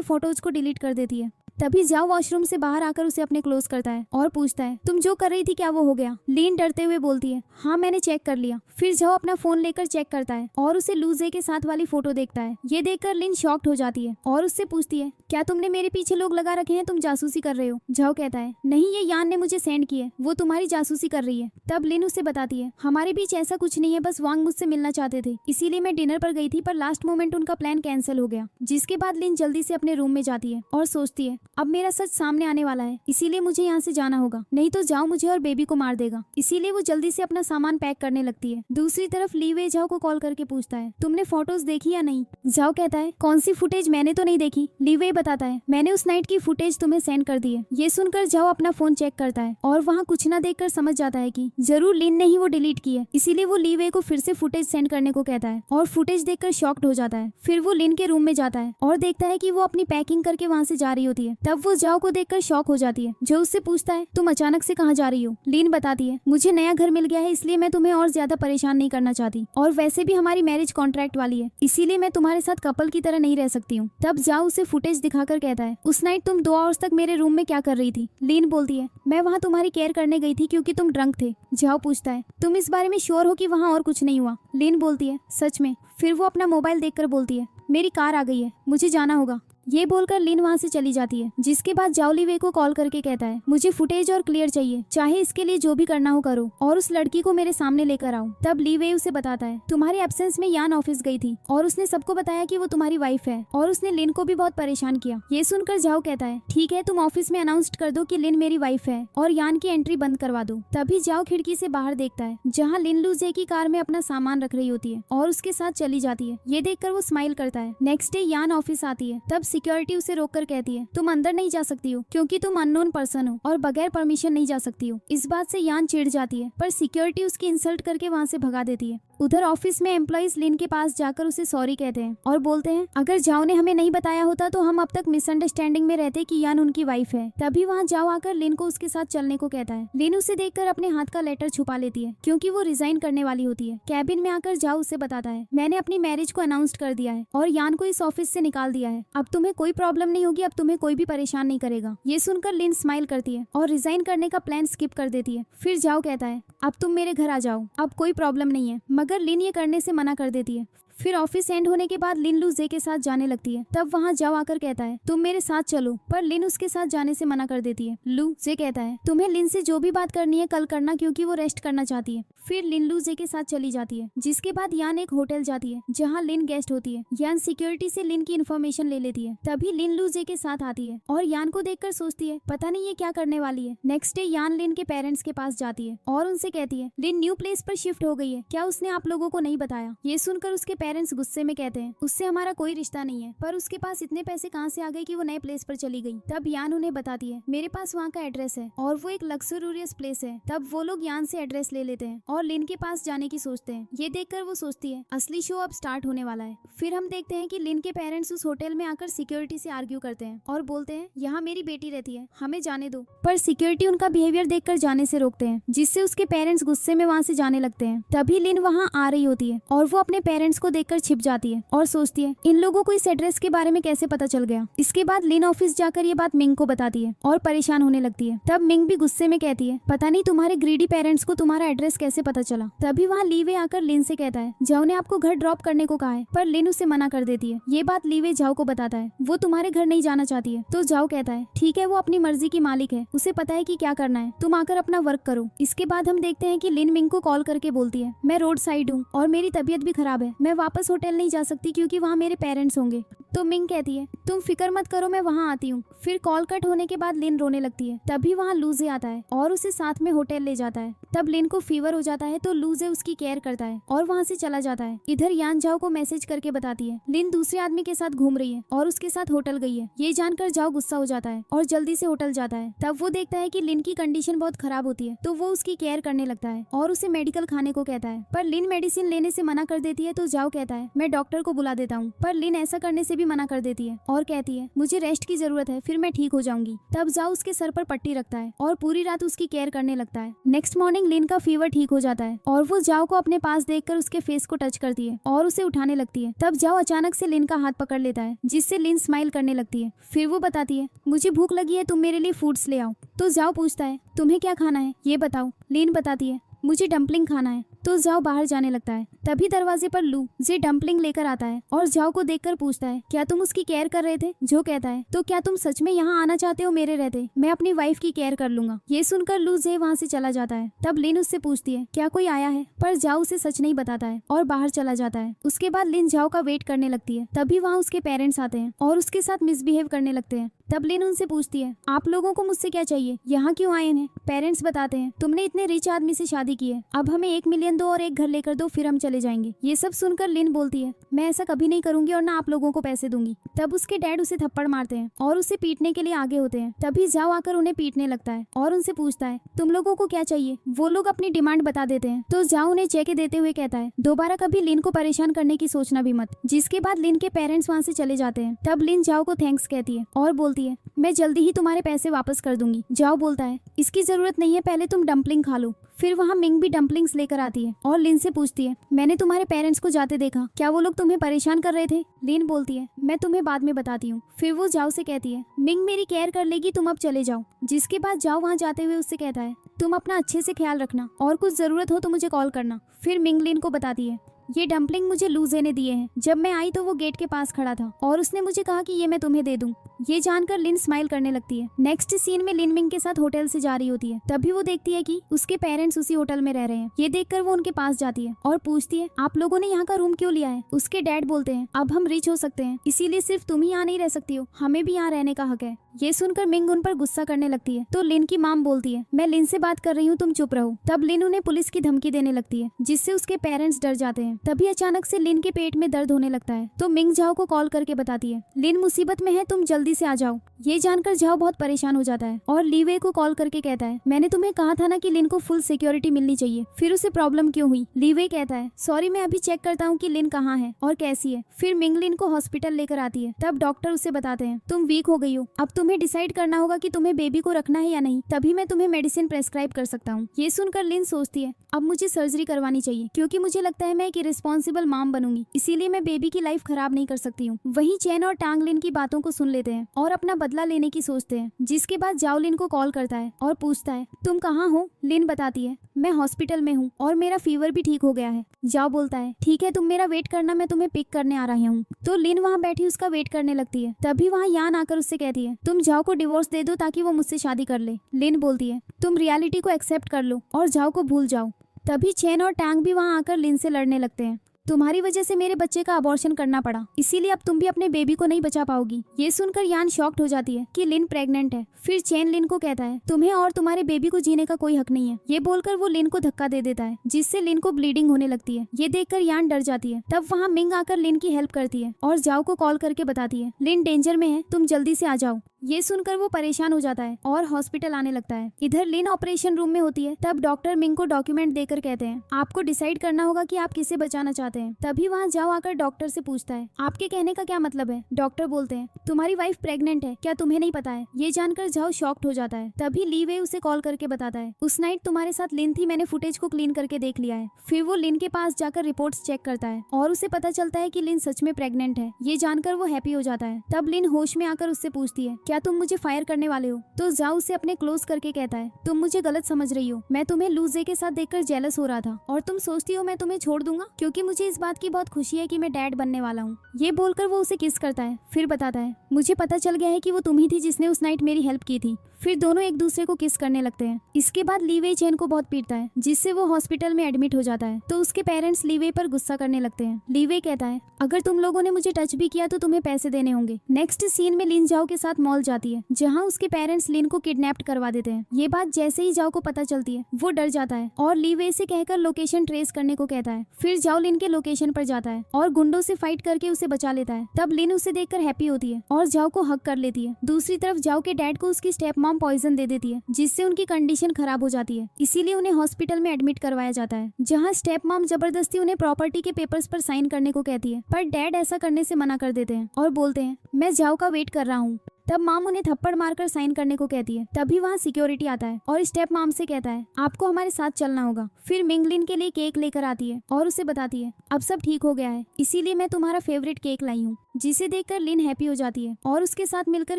फोटोज को डिलीट कर देती है। तभी जाओ वॉशरूम से बाहर आकर उसे अपने क्लोज करता है और पूछता है, तुम जो कर रही थी क्या वो हो गया? लीन डरते हुए बोलती है, हाँ मैंने चेक कर लिया। फिर जाओ अपना फोन लेकर चेक करता है और उसे लूजे के साथ वाली फोटो देखता है। ये देखकर लिन शॉक्ड हो जाती है और उससे पूछती है, क्या तुमने मेरे पीछे लोग लगा रखे हैं, तुम जासूसी कर रहे हो? जाओ कहता है, नहीं ये यान ने मुझे सेंड की है, वो तुम्हारी जासूसी कर रही है। तब लिन उसे बताती है, हमारे बीच ऐसा कुछ नहीं है, बस वांग मुझसे मिलना चाहते थे, इसीलिए मैं डिनर पर गई थी, पर लास्ट मोमेंट उनका प्लान कैंसिल हो गया। जिसके बाद लिन जल्दी से अपने रूम में जाती है और सोचती है, अब मेरा सच सामने आने वाला है, इसीलिए मुझे यहाँ से जाना होगा, नहीं तो जाओ मुझे और बेबी को मार देगा। इसीलिए वो जल्दी से अपना सामान पैक करने लगती है। दूसरी तरफ ली वे जाओ को कॉल करके पूछता है, तुमने फोटोज देखी या नहीं? जाओ कहता है, कौन सी फुटेज? मैंने तो नहीं देखी। ली वे बताता है, मैंने उस नाइट की फुटेज तुम्हें सेंड कर दी है। ये सुनकर जाओ अपना फोन चेक करता है और वहाँ कुछ न देखकर समझ जाता है कि जरूर लिन ने ही वो डिलीट की है। इसीलिए वो ली वे को फिर से फुटेज सेंड करने को कहता है और फुटेज देखकर शॉक्ड हो जाता है। फिर वो लिन के रूम में जाता है और देखता है कि वो अपनी पैकिंग करके वहाँ से जा रही होती है। तब वो जाओ को देखकर शॉक हो जाती है। जो उससे पूछता है, तुम अचानक से कहाँ जा रही हो? लीन बताती है, मुझे नया घर मिल गया है, इसलिए मैं तुम्हें और ज्यादा परेशान नहीं करना चाहती, और वैसे भी हमारी मैरिज कॉन्ट्रैक्ट वाली है, इसीलिए मैं तुम्हारे साथ कपल की तरह नहीं रह सकती हूँ। तब जाओ उसे फुटेज दिखाकर कहता है, उस नाइट तुम 2 आवर्स तक मेरे रूम में क्या कर रही थी? लीन बोलती है, मैं वहाँ तुम्हारी केयर करने गई थी क्योंकि तुम ड्रंक थे। जाओ पूछता है, तुम इस बारे में श्योर हो कि वहाँ और कुछ नहीं हुआ? लीन बोलती है, सच में। फिर वो अपना मोबाइल देखकर बोलती है, मेरी कार आ गई है, मुझे जाना होगा। ये बोलकर लिन वहाँ से चली जाती है। जिसके बाद जाओ ली वे को कॉल करके कहता है, मुझे फुटेज और क्लियर चाहिए, चाहे इसके लिए जो भी करना हो करो, और उस लड़की को मेरे सामने लेकर आओ। तब ली वे उसे बताता है, तुम्हारे एब्सेंस में यान ऑफिस गई थी और उसने सबको बताया कि वो तुम्हारी वाइफ है, और उसने लिन को भी बहुत परेशान किया। ये सुनकर जाओ कहता है, ठीक है, तुम ऑफिस में अनाउंस कर दो कि लिन मेरी वाइफ है और यान की एंट्री बंद करवा दो। तभी जाओ खिड़की से बाहर देखता है जहाँ लिन लूजे की कार में अपना सामान रख रही होती है और उसके साथ चली जाती है। ये देखकर वो स्माइल करता है। नेक्स्ट डे यान ऑफिस आती है। तब सिक्योरिटी उसे कर कहती है, तुम अंदर नहीं जा सकती हो क्योंकि तुम अननोन पर्सन हो और बगैर परमिशन नहीं जा सकती हो। इस बात से यान चिढ़ जाती है, पर सिक्योरिटी उसकी इंसल्ट करके वहाँ से भगा देती है। उधर ऑफिस में एम्प्लॉइज लिन के पास जाकर उसे सॉरी कहते हैं और बोलते हैं, अगर जाओ ने हमें नहीं बताया होता तो हम अब तक मिसअंडरस्टैंडिंग में रहते कि यान उनकी वाइफ है। तभी वहाँ जाओ आकर लिन को उसके साथ चलने को कहता है। लिन उसे देखकर अपने हाथ का लेटर छुपा लेती है क्योंकि वो रिजाइन करने वाली होती है। कैबिन में आकर जाओ उसे बताता है, मैंने अपनी मैरिज को अनाउंस कर दिया है और यान को इस ऑफिस से निकाल दिया है। अब तुम्हें कोई प्रॉब्लम नहीं होगी, अब तुम्हें कोई भी परेशान नहीं करेगा। ये सुनकर लिन स्माइल करती है और रिजाइन करने का प्लान स्किप कर देती है। फिर जाओ कहता है, अब तुम मेरे घर आ जाओ, अब कोई प्रॉब्लम नहीं है, मगर लिन ये करने से मना कर देती है। फिर ऑफिस एंड होने के बाद लिन लूजे के साथ जाने लगती है। तब वहाँ जाओ आकर कहता है, तुम मेरे साथ चलो, पर लिन उसके साथ जाने से मना कर देती है। लूजे कहता है, तुम्हें लिन से जो भी बात करनी है कल करना, क्योंकि वो रेस्ट करना चाहती है। फिर लिन लूजे के साथ चली जाती है। जिसके बाद यान एक होटल जाती है जहाँ लिन गेस्ट होती है। यान सिक्योरिटी से लिन की इन्फॉर्मेशन ले लेती है। तभी लिन लूजे के साथ आती है और यान को देखकर सोचती है, पता नहीं ये क्या करने वाली है। नेक्स्ट डे यान लिन के पेरेंट्स के पास जाती है और उनसे कहती है, लिन न्यू प्लेस पर शिफ्ट हो गई है, क्या उसने आप लोगों को नहीं बताया? ये सुनकर उसके पेरेंट्स गुस्से में कहते हैं उससे हमारा कोई रिश्ता नहीं है, पर उसके पास इतने पैसे कहाँ से आ गए कि वो नए प्लेस पर चली गई। तब यान उन्हें बताती है मेरे पास वहाँ का एड्रेस है और वो एक लग्जूरियस प्लेस है। तब वो लोग यान से एड्रेस ले लेते हैं और लिन के पास जाने की सोचते हैं। ये देखकर वो सोचती है असली शो अब स्टार्ट होने वाला है। फिर हम देखते हैं कि लिन के पेरेंट्स उस होटल में आकर सिक्योरिटी से आर्ग्यू करते हैं और बोलते हैं यहाँ मेरी बेटी रहती है, हमें जाने दो। पर सिक्योरिटी उनका बिहेवियर देखकर जाने से रोकते हैं, जिससे उसके पेरेंट्स गुस्से में वहाँ से जाने लगते हैं। तभी लिन वहाँ आ रही होती है और वो अपने पेरेंट्स को देखकर छिप जाती है और सोचती है इन लोगों को इस एड्रेस के बारे में कैसे पता चल गया। इसके बाद लिन ऑफिस जाकर ये बात मिंग को बताती है और परेशान होने लगती है। तब मिंग भी गुस्से में कहती है पता नहीं तुम्हारे ग्रीडी पेरेंट्स को तुम्हारा एड्रेस कैसे पता चला। तभी वहाँ लीवे आकर लिन से कहता है जाओ ने आपको घर ड्रॉप करने को कहा है, पर लिन उसे मना कर देती है। ये बात लीवे जाओ को बताता है वो तुम्हारे घर नहीं जाना चाहती है। तो जाओ कहता है ठीक है, वो अपनी मर्जी की मालिक है, उसे पता है कि क्या करना है, तुम आकर अपना वर्क करो। इसके बाद हम देखते हैं कि लिन मिंग को कॉल करके बोलती है मैं रोड साइड हूँ और मेरी तबीयत भी खराब है, मैं वापस होटल नहीं जा सकती क्योंकि वहाँ मेरे पेरेंट्स होंगे। तो मिंग कहती है तुम फिक्र मत करो, मैं वहाँ आती हूँ। फिर कॉल कट होने के बाद लिन रोने लगती है। तभी वहाँ लूजे आता है और उसे साथ में होटल ले जाता है। तब लिन को फीवर हो जाता है तो लूजे उसकी केयर करता है और वहाँ से चला जाता है। इधर यान जाओ को मैसेज करके बताती है लिन दूसरे आदमी के साथ घूम रही है और उसके साथ होटल गई है। ये जानकर जाओ गुस्सा हो जाता है और जल्दी से होटल जाता है। तब वो देखता है कि लिन की कंडीशन बहुत खराब होती है, तो वो उसकी केयर करने लगता है और उसे मेडिकल खाने को कहता है। पर लिन मेडिसिन लेने से मना कर देती है तो जाओ कहता है मैं डॉक्टर को बुला देता हूँ। पर लिन ऐसा करने से भी मना कर देती है और कहती है मुझे रेस्ट की जरूरत है, फिर मैं ठीक हो जाऊंगी। तब जाओ उसके सर पर पट्टी रखता है और पूरी रात उसकी केयर करने लगता है। नेक्स्ट मॉर्निंग लिन का फीवर ठीक हो जाता है और वो जाओ को अपने पास देखकर उसके फेस को टच करती है और उसे उठाने लगती है। तब जाओ अचानक से लिन का हाथ पकड़ लेता है, जिससे लिन स्माइल करने लगती है। फिर वो बताती है मुझे भूख लगी है, तुम मेरे लिए फूड्स ले आओ। तो जाओ पूछता है तुम्हें क्या खाना है ये बताओ। लिन बताती है मुझे डम्पलिंग खाना है। तो जाओ बाहर जाने लगता है। तभी दरवाजे पर लू जे डम्पलिंग लेकर आता है और जाओ को देखकर पूछता है क्या तुम उसकी केयर कर रहे थे। जो कहता है तो क्या तुम सच में यहाँ आना चाहते हो मेरे रहते, मैं अपनी वाइफ की केयर कर लूंगा। ये सुनकर लू जे वहाँ से चला जाता है। तब लिन उससे पूछती है क्या कोई आया है, पर जाओ उसे सच नहीं बताता है और बाहर चला जाता है। उसके बाद लिन जाओ का वेट करने लगती है। तभी वहाँ उसके पेरेंट्स आते हैं और उसके साथ मिसबिहेव करने लगते हैं। तब लिन उनसे पूछती है आप लोगों को मुझसे क्या चाहिए, यहाँ क्यों आए हैं। पेरेंट्स बताते हैं तुमने इतने रिच आदमी से शादी की है, अब हमें 1 मिलियन दो और एक घर लेकर दो, फिर हम चले जाएंगे। ये सब सुनकर लिन बोलती है मैं ऐसा कभी नहीं करूंगी और ना आप लोगों को पैसे दूंगी। तब उसके डैड उसे थप्पड़ मारते हैं और उसे पीटने के लिए आगे होते हैं। तभी जाओ आकर उन्हें पीटने लगता है और उनसे पूछता है तुम लोगों को क्या चाहिए। वो लोग अपनी डिमांड बता देते हैं। तो जाओ उन्हें चेक देते हुए कहता है दोबारा कभी लिन को परेशान करने की सोचना भी मत। जिसके बाद लिन के पेरेंट्स वहाँ से चले जाते हैं। तब लिन जाओ को थैंक्स कहती है और बोलती है मैं जल्दी ही तुम्हारे पैसे वापस कर दूंगी। जाओ बोलता है इसकी जरूरत नहीं है, पहले तुम डम्पलिंग खा लो। फिर वहाँ मिंग भी डम्पलिंग्स लेकर आती है और लिन से पूछती है मैंने तुम्हारे पेरेंट्स को जाते देखा, क्या वो लोग तुम्हें परेशान कर रहे थे। लिन बोलती है मैं तुम्हें बाद में बताती हूँ। फिर वो जाओ से कहती है मिंग मेरी केयर कर लेगी, तुम अब चले जाओ। जिसके बाद जाओ वहाँ जाते हुए उससे कहता है तुम अपना अच्छे से ख्याल रखना और कुछ जरूरत हो तो मुझे कॉल करना। फिर मिंग लिन को बताती है ये डम्पलिंग मुझे लूजे ने दिए हैं, जब मैं आई तो वो गेट के पास खड़ा था और उसने मुझे कहा कि ये मैं तुम्हें दे दूं। ये जानकर लिन स्माइल करने लगती है। नेक्स्ट सीन में लिन मिंग के साथ होटल से जा रही होती है। तभी वो देखती है कि उसके पेरेंट्स उसी होटल में रह रहे हैं। ये देखकर वो उनके पास जाती है और पूछती है आप लोगों ने यहाँ का रूम क्यों लिया है। उसके डैड बोलते हैं अब हम रिच हो सकते हैं, इसीलिए सिर्फ तुम ही यहाँ नहीं रह सकती हो, हमें भी यहाँ रहने का हक है। ये सुनकर मिंग उन पर गुस्सा करने लगती है। तो लिन की माम बोलती है मैं लिन से बात कर रही हूँ, तुम चुप रहो। तब लिन उन्हें पुलिस की धमकी देने लगती है, जिससे उसके पेरेंट्स डर जाते हैं। तभी अचानक से लिन के पेट में दर्द होने लगता है। तो मिंग जाओ को कॉल करके बताती है लिन मुसीबत में है, तुम जल्दी से आ जाओ। ये जानकर जाओ बहुत परेशान हो जाता है और लीवे को कॉल करके कहता है मैंने तुम्हें कहा था ना कि लिन को फुल सिक्योरिटी मिलनी चाहिए, फिर उसे प्रॉब्लम क्यों हुई। लीवे कहता है सॉरी मैं अभी चेक करता हूँ कि लिन कहाँ है और कैसी है। फिर मिंग लिन को हॉस्पिटल लेकर आती है। तब डॉक्टर उसे बताते हैं तुम वीक हो गई हो, अब तुम्हें डिसाइड करना होगा कि तुम्हें बेबी को रखना है या नहीं, तभी मैं तुम्हें मेडिसिन प्रेस्क्राइब कर सकता हूँ। ये सुनकर लिन सोचती है अब मुझे सर्जरी करवानी चाहिए, क्योंकि मुझे लगता है मैं एक इरेस्पॉन्सिबल मॉम बनूंगी, इसीलिए मैं बेबी की लाइफ खराब नहीं कर सकती हूँ। वहीं चैन और टांग लिन की बातों को सुन लेते हैं और अपना बदला लेने की सोचते हैं। जिसके बाद जाओ लिन को कॉल करता है और पूछता है तुम कहाँ हो। लिन बताती है मैं हॉस्पिटल में हूँ और मेरा फीवर भी ठीक हो गया है। जाओ बोलता है ठीक है तुम मेरा वेट करना, मैं तुम्हें पिक करने आ रही हूँ। तो लिन वहाँ बैठी उसका वेट करने लगती है। तभी वहाँ यान आकर उससे कहती है तुम जाओ को डिवोर्स दे दो ताकि वो मुझसे शादी कर ले। लिन बोलती है तुम रियलिटी को एक्सेप्ट कर लो और जाओ को भूल जाओ। तभी चैन और टांग भी वहाँ आकर लिन से लड़ने लगते हैं तुम्हारी वजह से मेरे बच्चे का अबॉर्शन करना पड़ा, इसीलिए अब तुम भी अपने बेबी को नहीं बचा पाओगी। ये सुनकर यान शॉक्ड हो जाती है कि लिन प्रेग्नेंट है। फिर चेन लिन को कहता है तुम्हें और तुम्हारे बेबी को जीने का कोई हक नहीं है। ये बोलकर वो लिन को धक्का दे देता है, जिससे लिन को ब्लीडिंग होने लगती है। ये देखकर यान डर जाती है। तब वहाँ मिंग आकर लिन की हेल्प करती है और जाओ को कॉल करके बताती है लिन डेंजर में है, तुम जल्दी से आ जाओ। ये सुनकर वो परेशान हो जाता है और हॉस्पिटल आने लगता है। इधर लिन ऑपरेशन रूम में होती है। तब डॉक्टर मिंग को डॉक्यूमेंट देकर कहते हैं आपको डिसाइड करना होगा कि आप किसे बचाना चाहते हैं। तभी वहाँ जाओ आकर डॉक्टर से पूछता है आपके कहने का क्या मतलब है। डॉक्टर बोलते हैं तुम्हारी वाइफ प्रेग्नेंट है, क्या तुम्हें नहीं पता है। ये जानकर जाओ शॉक्ड हो जाता है। तभी ली वे उसे कॉल करके बताता है उस नाइट तुम्हारे साथ लिन थी, मैंने फुटेज को क्लीन करके देख लिया है। फिर वो लिन के पास जाकर रिपोर्ट्स चेक करता है और उसे पता चलता है कि लिन सच में प्रेग्नेंट है। ये जानकर वो हैप्पी हो जाता है। तब लिन होश में आकर उससे पूछती है क्या तुम मुझे फायर करने वाले हो। तो जाओ उसे अपने क्लोज करके कहता है तुम मुझे गलत समझ रही हो, मैं तुम्हें लूजे के साथ देखकर जेलस हो रहा था और तुम सोचती हो मैं तुम्हें छोड़ दूंगा, क्योंकि मुझे इस बात की बहुत खुशी है कि मैं डैड बनने वाला हूँ। ये बोलकर वो उसे किस करता है। फिर बताता है मुझे पता चल गया है कि वो तुम ही थी जिसने उस नाइट मेरी हेल्प की थी। फिर दोनों एक दूसरे को किस करने लगते हैं। इसके बाद लीवे चेन को बहुत पीटता है, जिससे वो हॉस्पिटल में एडमिट हो जाता है। तो उसके पेरेंट्स लीवे पर गुस्सा करने लगते हैं। लीवे कहता है अगर तुम लोगों ने मुझे टच भी किया तो तुम्हें पैसे देने होंगे। नेक्स्ट सीन में लिन जाओ के साथ मॉल जाती है, जहाँ उसके पेरेंट्स लिन को किडनैप करवा देते हैं। ये बात जैसे ही जाओ को पता चलती है वो डर जाता है और लीवे से कहकर लोकेशन ट्रेस करने को कहता है। फिर जाओ लिन के लोकेशन पर जाता है और गुंडों से फाइट करके उसे बचा लेता है। तब लिन उसे देखकर हैप्पी होती है और जाओ को हक कर लेती है। दूसरी तरफ जाओ के डैड को उसकी स्टेप मॉम पॉइजन दे देती है, जिससे उनकी कंडीशन खराब हो जाती है। इसीलिए उन्हें हॉस्पिटल में एडमिट करवाया जाता है, जहाँ स्टेप मॉम जबरदस्ती उन्हें प्रॉपर्टी के पेपर्स पर साइन करने को कहती है, पर डैड ऐसा करने से मना कर देते हैं और बोलते हैं मैं जाओ का वेट कर रहा हूँ। तब माम उन्हें थप्पड़ मारकर साइन करने को कहती है। तभी वहाँ सिक्योरिटी आता है और स्टेप माम से कहता है आपको हमारे साथ चलना होगा। फिर मिंग लिन के लिए केक लेकर आती है और उसे बताती है अब सब ठीक हो गया है, इसीलिए मैं तुम्हारा फेवरेट केक लाई हूँ। जिसे देखकर लिन हैप्पी हो जाती है और उसके साथ मिलकर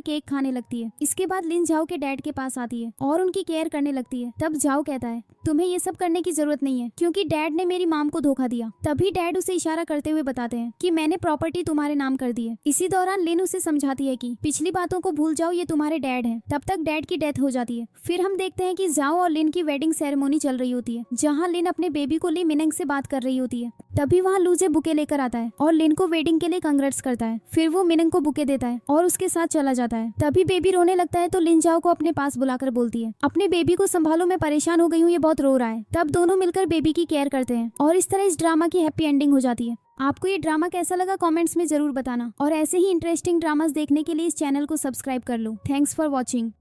केक खाने लगती है। इसके बाद लिन जाओ के डैड के पास आती है और उनकी केयर करने लगती है। तब जाओ कहता है तुम्हें ये सब करने की जरूरत नहीं है, क्योंकि डैड ने मेरी माम को धोखा दिया। तभी डैड उसे इशारा करते हुए बताते हैं कि मैंने प्रॉपर्टी तुम्हारे नाम कर दी है। इसी दौरान लिन उसे समझाती है कि पिछली बातों को भूल जाओ, ये तुम्हारे डैड हैं। तब तक डैड की डेथ हो जाती है। फिर हम देखते हैं कि जाओ और लिन की वेडिंग सेरेमनी चल रही होती है, जहाँ लिन अपने बेबी को ली मिनंग से बात कर रही होती है। तभी वहाँ लूजे बुके लेकर आता है और लिन को वेडिंग के लिए कंग्रेट्स करता है। फिर वो मिनंग को बुके देता है और उसके साथ चला जाता है। तभी बेबी रोने लगता है तो लिन जाओ को अपने पास बुलाकर बोलती है अपने बेबी को संभालो, मैं परेशान हो गई हूँ, ये बहुत रो रहा है। तब दोनों मिलकर बेबी की केयर करते हैं और इस तरह इस ड्रामा की हैप्पी एंडिंग हो जाती है। आपको ये ड्रामा कैसा लगा कमेंट्स में जरूर बताना और ऐसे ही इंटरेस्टिंग ड्रामास देखने के लिए इस चैनल को सब्सक्राइब कर लो। Thanks for watching.